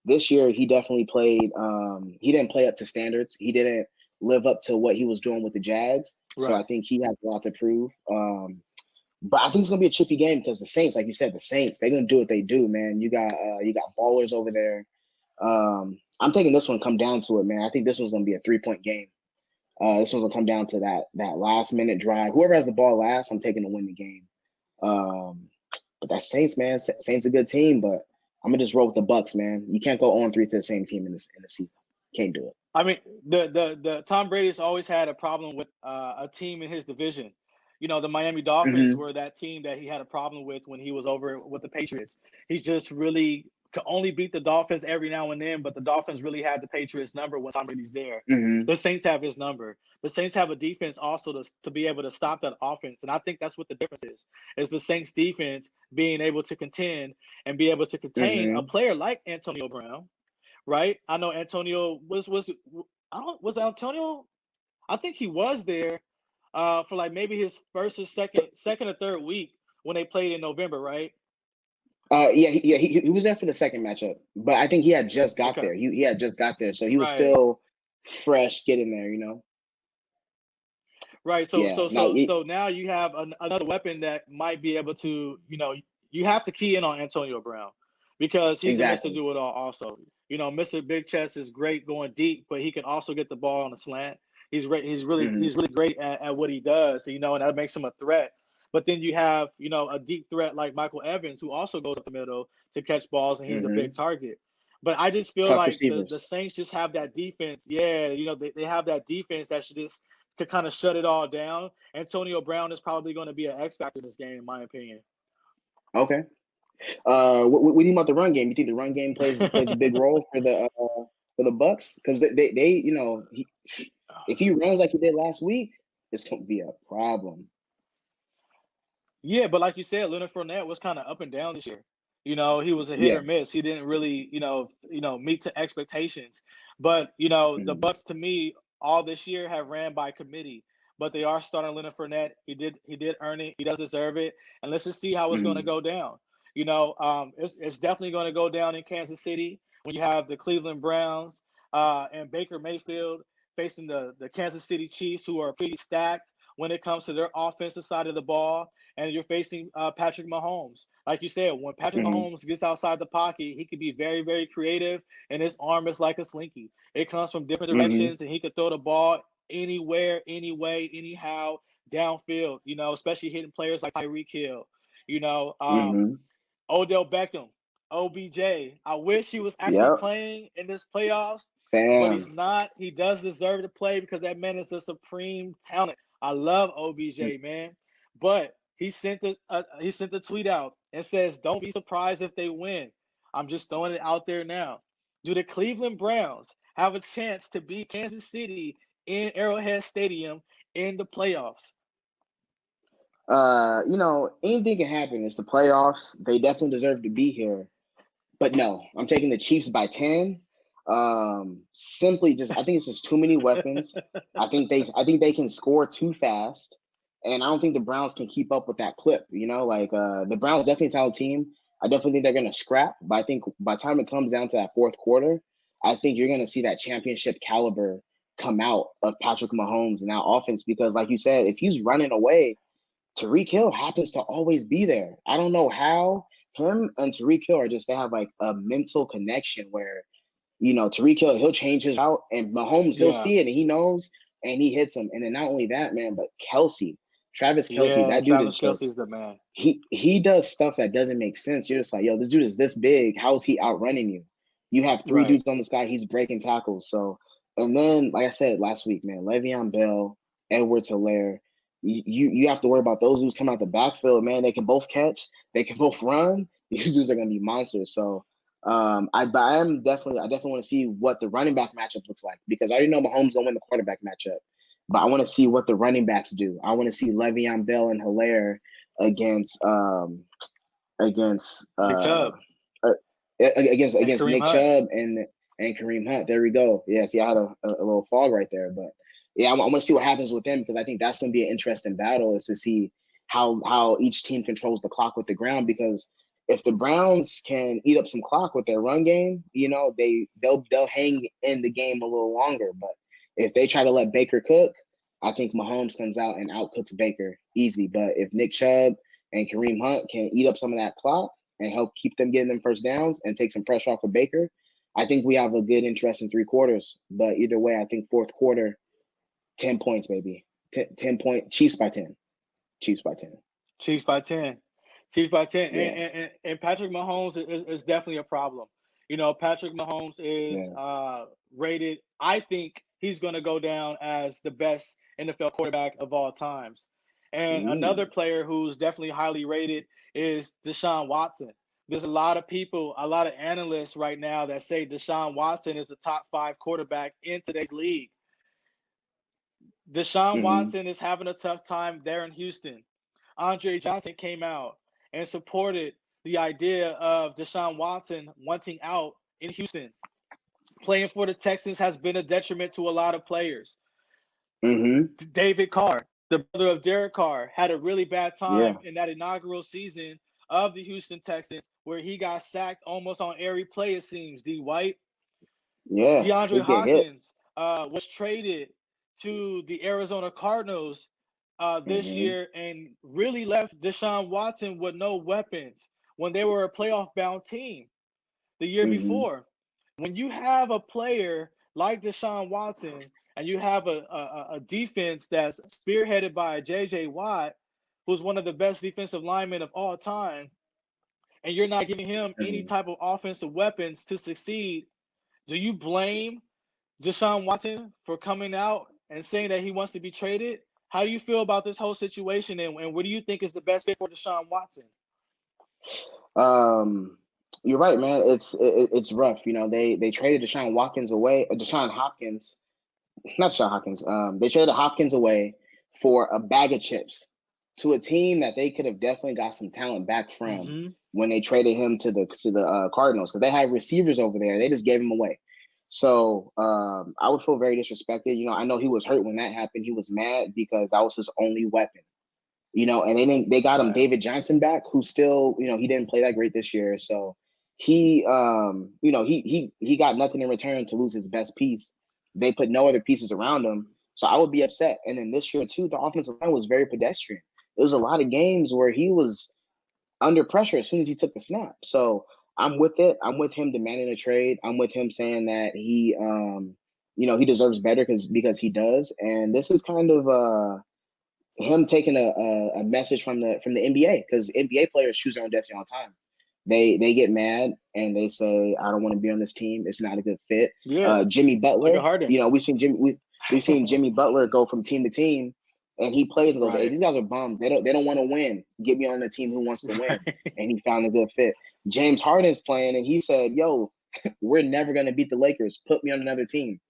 this year he definitely played. He didn't play up to standards. He didn't live up to what he was doing with the Jags. Right. So I think he has a lot to prove. But I think it's gonna be a chippy game because the Saints, like you said, they're gonna do what they do, man. You got ballers over there. I'm taking this one. Come down to it, man. I think this one's gonna be a 3-point game. This one's gonna come down to that last minute drive. Whoever has the ball last, I'm taking to win the game. But that Saints, man, Saints a good team, but I'm gonna just roll with the Bucks, man. You can't go 0-3 to the same team in the season. Can't do it. I mean, the Tom Brady's always had a problem with a team in his division. The Miami Dolphins were that team that he had a problem with when he was over with the Patriots. He just really could only beat the Dolphins every now and then, but the Dolphins really had the Patriots number when Tom Brady's there. The Saints have his number. The Saints have a defense also to be able to stop that offense, and I think that's what the difference is the Saints defense being able to contend and be able to contain a player like Antonio Brown, right? I know Antonio was Antonio. I think he was there for like maybe his first or second or third week when they played in November, right? He was there for the second matchup, but I think he had just got Okay. there. He had just got there, so he was Right. still fresh getting there. You know. Right. So Yeah. so Now, so so now you have another weapon that might be able to, you have to key in on Antonio Brown because he's a Mr. exactly. Do It All also. Mr. Big Chest is great going deep, but he can also get the ball on a slant. Hmm. He's really great at what he does, and that makes him a threat. But then you have, a deep threat like Michael Evans, who also goes up the middle to catch balls, and he's a big Hmm. target. But I just feel Tough like the receivers. Saints just have that defense. Yeah, they have that defense that should just could kind of shut it all down. Antonio Brown is probably going to be an X factor in this game, in my opinion. Okay. What do you think about the run game? You think the run game plays a big role for the Bucks? Because they if he runs like he did last week, it's going to be a problem. Yeah, but like you said, Leonard Fournette was kind of up and down this year. He was a hit Yeah. or miss. He didn't really, meet to expectations. But the Hmm. Bucks, to me, all this year have ran by committee. But they are starting Leonard Fournette. He did earn it. He does deserve it. And let's just see how it's going to Hmm. go down. It's definitely going to go down in Kansas City when you have the Cleveland Browns and Baker Mayfield facing the Kansas City Chiefs, who are pretty stacked when it comes to their offensive side of the ball, and you're facing Patrick Mahomes. Like you said, when Patrick Hmm. Mahomes gets outside the pocket, he can be very, very creative, and his arm is like a slinky. It comes from different Hmm. directions, and he could throw the ball anywhere, any way, anyhow, downfield, especially hitting players like Tyreek Hill. You know, um, Hmm. Odell Beckham, OBJ. I wish he was actually Yep. playing in this playoffs, but he's Fam. not. He does deserve to play because that man is a supreme talent. I love OBJ, man, but he sent the tweet out and says, "Don't be surprised if they win." I'm just throwing it out there now. Do the Cleveland Browns have a chance to beat Kansas City in Arrowhead Stadium in the playoffs? Anything can happen. It's the playoffs. They definitely deserve to be here. But no, I'm taking the Chiefs by 10. Simply just I think it's just too many weapons. I think they can score too fast. And I don't think the Browns can keep up with that clip. The Browns definitely a talented team. I definitely think they're gonna scrap, but I think by the time it comes down to that fourth quarter, I think you're gonna see that championship caliber come out of Patrick Mahomes and that offense because, like you said, if he's running away, Tariq Hill happens to always be there. I don't know how him and Tariq Hill are just they have like a mental connection where Tariq Hill he'll change his route and Mahomes he'll Yeah, see it and he knows and he hits him. And then not only that, man, but Travis Kelsey, yeah. that dude is Travis just Kelsey's the man. he does stuff that doesn't make sense. You're just like, yo, this dude is this big. How is he outrunning you? You have three Right. dudes on this guy. He's breaking tackles. So, and then like I said last week, man, Le'Veon Bell, Edwards-Helaire, you have to worry about those dudes coming out the backfield, man. They can both catch. They can both run. These dudes are gonna be monsters. So, I definitely want to see what the running back matchup looks like because I already know Mahomes gonna win the quarterback matchup, but I want to see what the running backs do. I want to see Le'Veon Bell and Hilaire against against Nick uh, Chubb uh and against Kareem Nick Hunt. Chubb and Kareem Hunt. There we go. Yeah, see, I had a little fog right there, but yeah, I'm gonna see what happens with them because I think that's gonna be an interesting battle is to see how each team controls the clock with the ground because if the Browns can eat up some clock with their run game, they'll hang in the game a little longer. But if they try to let Baker cook, I think Mahomes comes out and outcooks Baker easy. But if Nick Chubb and Kareem Hunt can eat up some of that clock and help keep them getting them first downs and take some pressure off of Baker, I think we have a good interest in three quarters. But either way, I think fourth quarter, 10 points, maybe. 10 point Chiefs by 10. Chiefs by 10. Chiefs by 10. Chiefs by 10. And, Yeah. and, and Patrick Mahomes is definitely a problem. Patrick Mahomes is Yeah. rated. I think he's going to go down as the best NFL quarterback of all times. And another Ooh. player who's definitely highly rated is Deshaun Watson. There's a lot of people, a lot of analysts right now that say Deshaun Watson is the top 5 quarterback in today's league. Deshaun Mm-hmm. Watson is having a tough time there in Houston. Andre Johnson came out and supported the idea of Deshaun Watson wanting out in Houston. Playing for the Texans has been a detriment to a lot of players. Mm-hmm. David Carr. the brother of Derek Carr, had a really bad time Yeah. in that inaugural season of the Houston Texans, where he got sacked almost on every play, it seems. D.White. Yeah. DeAndre He get hit. Hopkins was traded to the Arizona Cardinals this Hmm. year and really left Deshaun Watson with no weapons when they were a playoff bound team the year Hmm. before. When you have a player like Deshaun Watson and you have a defense that's spearheaded by J.J. Watt, who's one of the best defensive linemen of all time, and you're not giving him any Hmm. type of offensive weapons to succeed, do you blame Deshaun Watson for coming out and saying that he wants to be traded? How do you feel about this whole situation, and what do you think is the best fit for Deshaun Watson? Um, you're right, man. It's rough. You know, they traded Deshaun Watkins away. Deshaun Hopkins, not Deshaun Hopkins. They traded Hopkins away for a bag of chips to a team that they could have definitely got some talent back from Mm-hmm. when they traded him to the Cardinals, because they had receivers over there. They just gave him away. So I would feel very disrespected. You know, I know he was hurt when that happened. He was mad because that was his only weapon. You know, and they got him Right. David Johnson back, who still, you know, he didn't play that great this year. So he you know, he got nothing in return to lose his best piece. They put no other pieces around him. So I would be upset. And then this year too, the offensive line was very pedestrian. There was a lot of games where he was under pressure as soon as he took the snap. So I'm with it. I'm with him demanding a trade. I'm with him saying that he you know, he deserves better because he does. And this is kind of him taking a message from the NBA, because NBA players choose their own destiny all the time. They get mad and they say, I don't want to be on this team. It's not a good fit. Yeah, Jimmy look at Butler, Harden. you know, we've seen Jimmy Butler go from team to team, and he plays and goes, hey, Right. these guys are bums. They don't want to win. Get me on the team who wants to win. Right. And he found a good fit. James Harden's playing and he said, yo, we're never gonna beat the Lakers. Put me on another team.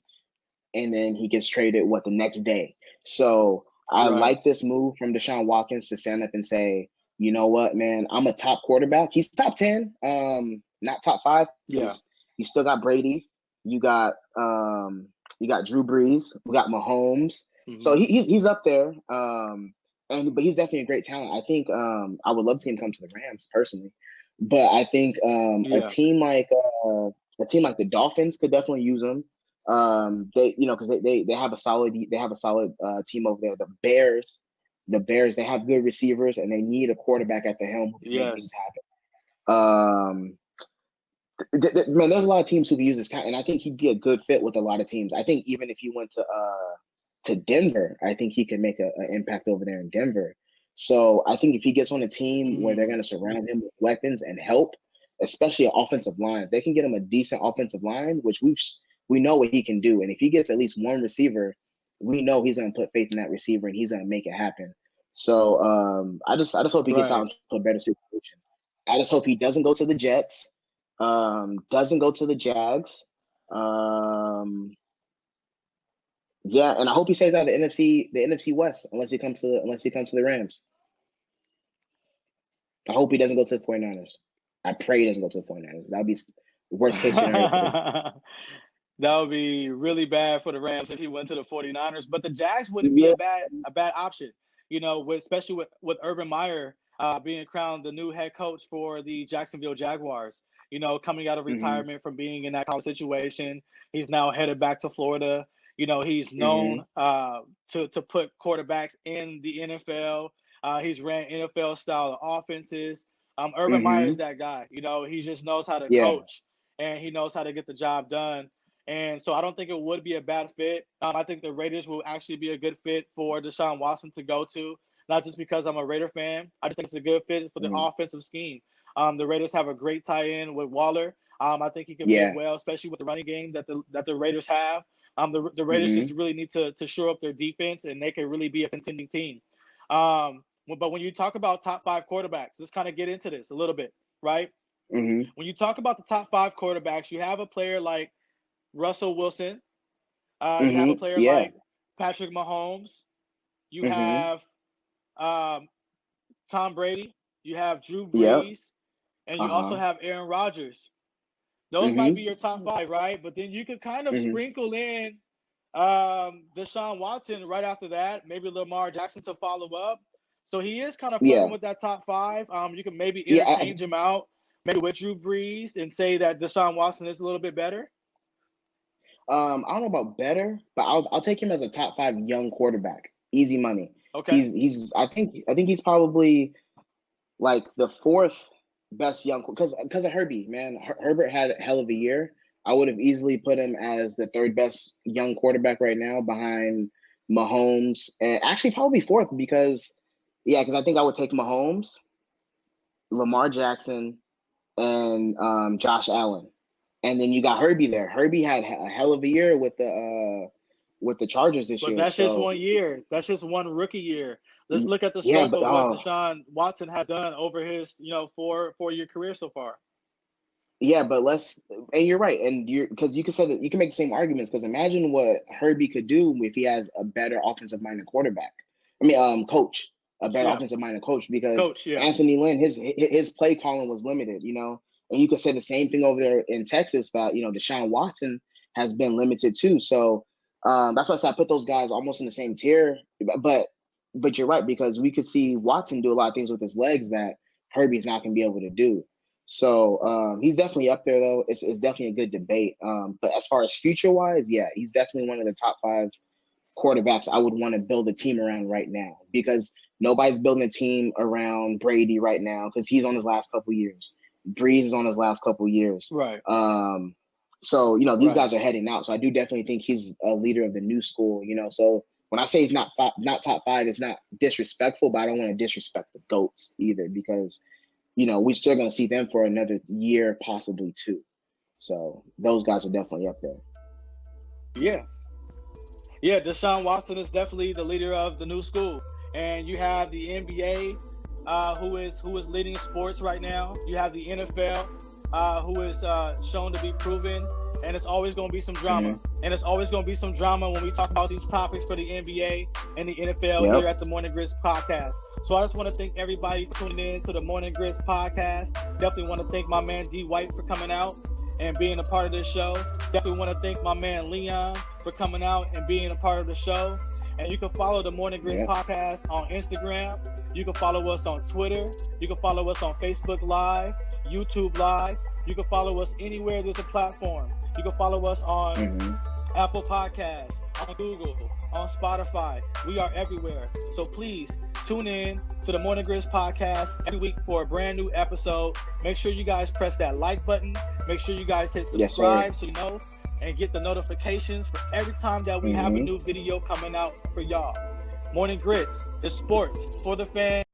And then he gets traded the next day. So I Right. like this move from Deshaun Watkins to stand up and say, you know what, man, I'm a top quarterback. He's top 10, not top 5, Yeah. because you still got Brady, you got Drew Brees, we got Mahomes. So Mm-hmm. he's up there. But he's definitely a great talent. I think I would love to see him come to the Rams personally. But I think Yeah. a team like the Dolphins could definitely use him. They, you know, because they have a solid team over there. The Bears, they have good receivers and they need a quarterback at the helm who can make things Yes. happen. Man, there's a lot of teams who can use this talent, and I think he'd be a good fit with a lot of teams. I think even if he went to Denver, I think he could make an impact over there in Denver. So I think if he gets on a team where they're Mm. going to surround him with weapons and help, especially an offensive line, if they can get him a decent offensive line, which we know what he can do, and if he gets at least one receiver, we know he's going to put faith in that receiver and he's going to make it happen. So I just hope he gets out Right. into a better situation. I just hope he doesn't go to the Jets, doesn't go to the Jags. Um, yeah, and I hope he stays out of the NFC West unless he comes to the Rams. I hope he doesn't go to the 49ers. I pray he doesn't go to the 49ers. That would be worst case scenario for the That would be really bad for the Rams if he went to the 49ers. But the Jags wouldn't be yeah. a bad option, you know, especially with Urban Meyer being crowned the new head coach for the Jacksonville Jaguars. You know, coming out of Mm-hmm, retirement from being in that kind of situation, he's now headed back to Florida. You know, he's mm-hmm, known to put quarterbacks in the NFL. He's ran NFL style offenses. Urban Meyer is mm-hmm. that guy. You know, he just knows how to Yeah. coach and he knows how to get the job done. And so I don't think it would be a bad fit. I think the Raiders will actually be a good fit for Deshaun Watson to go to, not just because I'm a Raider fan. I just think it's a good fit for the Mm-hmm. offensive scheme. The Raiders have a great tie-in with Waller. I think he can fit Yeah. well, especially with the running game that the Raiders have. The Raiders Mm-hmm. just really need to shore up their defense, and they can really be a contending team. But when you talk about top 5 quarterbacks, let's kind of get into this a little bit, right? Mm-hmm. When you talk about the top 5 quarterbacks, you have a player like Russell Wilson. You have a Mm-hmm. player Yeah. like Patrick Mahomes. You Mm-hmm. have um, Tom Brady. You have Drew Yep. Brees, and you also Uh-huh. have Aaron Rodgers. Those might be Mm-hmm. your top 5, right? But then you could kind of Mm-hmm. sprinkle in Deshaun Watson right after that, maybe Lamar Jackson to follow up. So he is kind of flirting Yeah, with that top five. You can maybe yeah. interchange him out, maybe with Drew Brees, and say that Deshaun Watson is a little bit better. I don't know about better, but I'll take him as a top 5 young quarterback. Easy money. Okay. He's I think he's probably like the 4th best young, because of Herbie, man. Herbert had a hell of a year. I would have easily put him as the 3rd best young quarterback right now, behind Mahomes, and actually probably 4th, because I think I would take Mahomes, Lamar Jackson, and Josh Allen, and then you got Herbie there. Herbie had a hell of a year with the Chargers this But year. that's just So 1 year. That's just one rookie year. Let's look at the yeah, scope but of what Deshaun Watson has done over his, 4-year career so far. yeah, but and you're right, and because you can say that you can make the same arguments, because imagine what Herbie could do if he has a better offensive minded quarterback. I mean, coach, a better Yeah, offensive minded coach, because coach. Yeah, Anthony Lynn, his play calling was limited, and you could say the same thing over there in Texas, that Deshaun Watson has been limited too. So that's why I said I put those guys almost in the same tier. But you're right, because we could see Watson do a lot of things with his legs that Herbie's not going to be able to do. So he's definitely up there, though. It's definitely a good debate. But as far as future wise, yeah, he's definitely one of the top 5 quarterbacks I would want to build a team around right now, because nobody's building a team around Brady right now, because he's on his last couple years. Breeze is on his last couple years. right. So these Right. guys are heading out. So I do definitely think he's a leader of the new school. So when I say he's not top 5, it's not disrespectful, but I don't want to disrespect the GOATs either, because we're still going to see them for another year, possibly 2. So those guys are definitely up there. Yeah. Yeah, Deshaun Watson is definitely the leader of the new school. And you have the NBA, who is leading sports right now. You have the NFL, who is shown to be proven. And it's always going to be some drama. Mm-hmm. And it's always going to be some drama when we talk about these topics for the NBA and the NFL here at the Morning Grits podcast. So I just want to thank everybody for tuning in to the Morning Grits podcast. Definitely want to thank my man D.White for coming out and being a part of this show. Definitely want to thank my man Leon for coming out and being a part of the show. And you can follow the Morning Grits podcast on Instagram. You can follow us on Twitter. You can follow us on Facebook Live, YouTube Live. You can follow us anywhere there's a platform. You can follow us on Apple Podcasts, on Google, on Spotify. We are everywhere. So please tune in to the Morning Grits podcast every week for a brand new episode. Make sure you guys press that like button. Make sure you guys hit subscribe so you know, and get the notifications for every time that we have a new video coming out for y'all. Morning Grits, it's sports for the fans.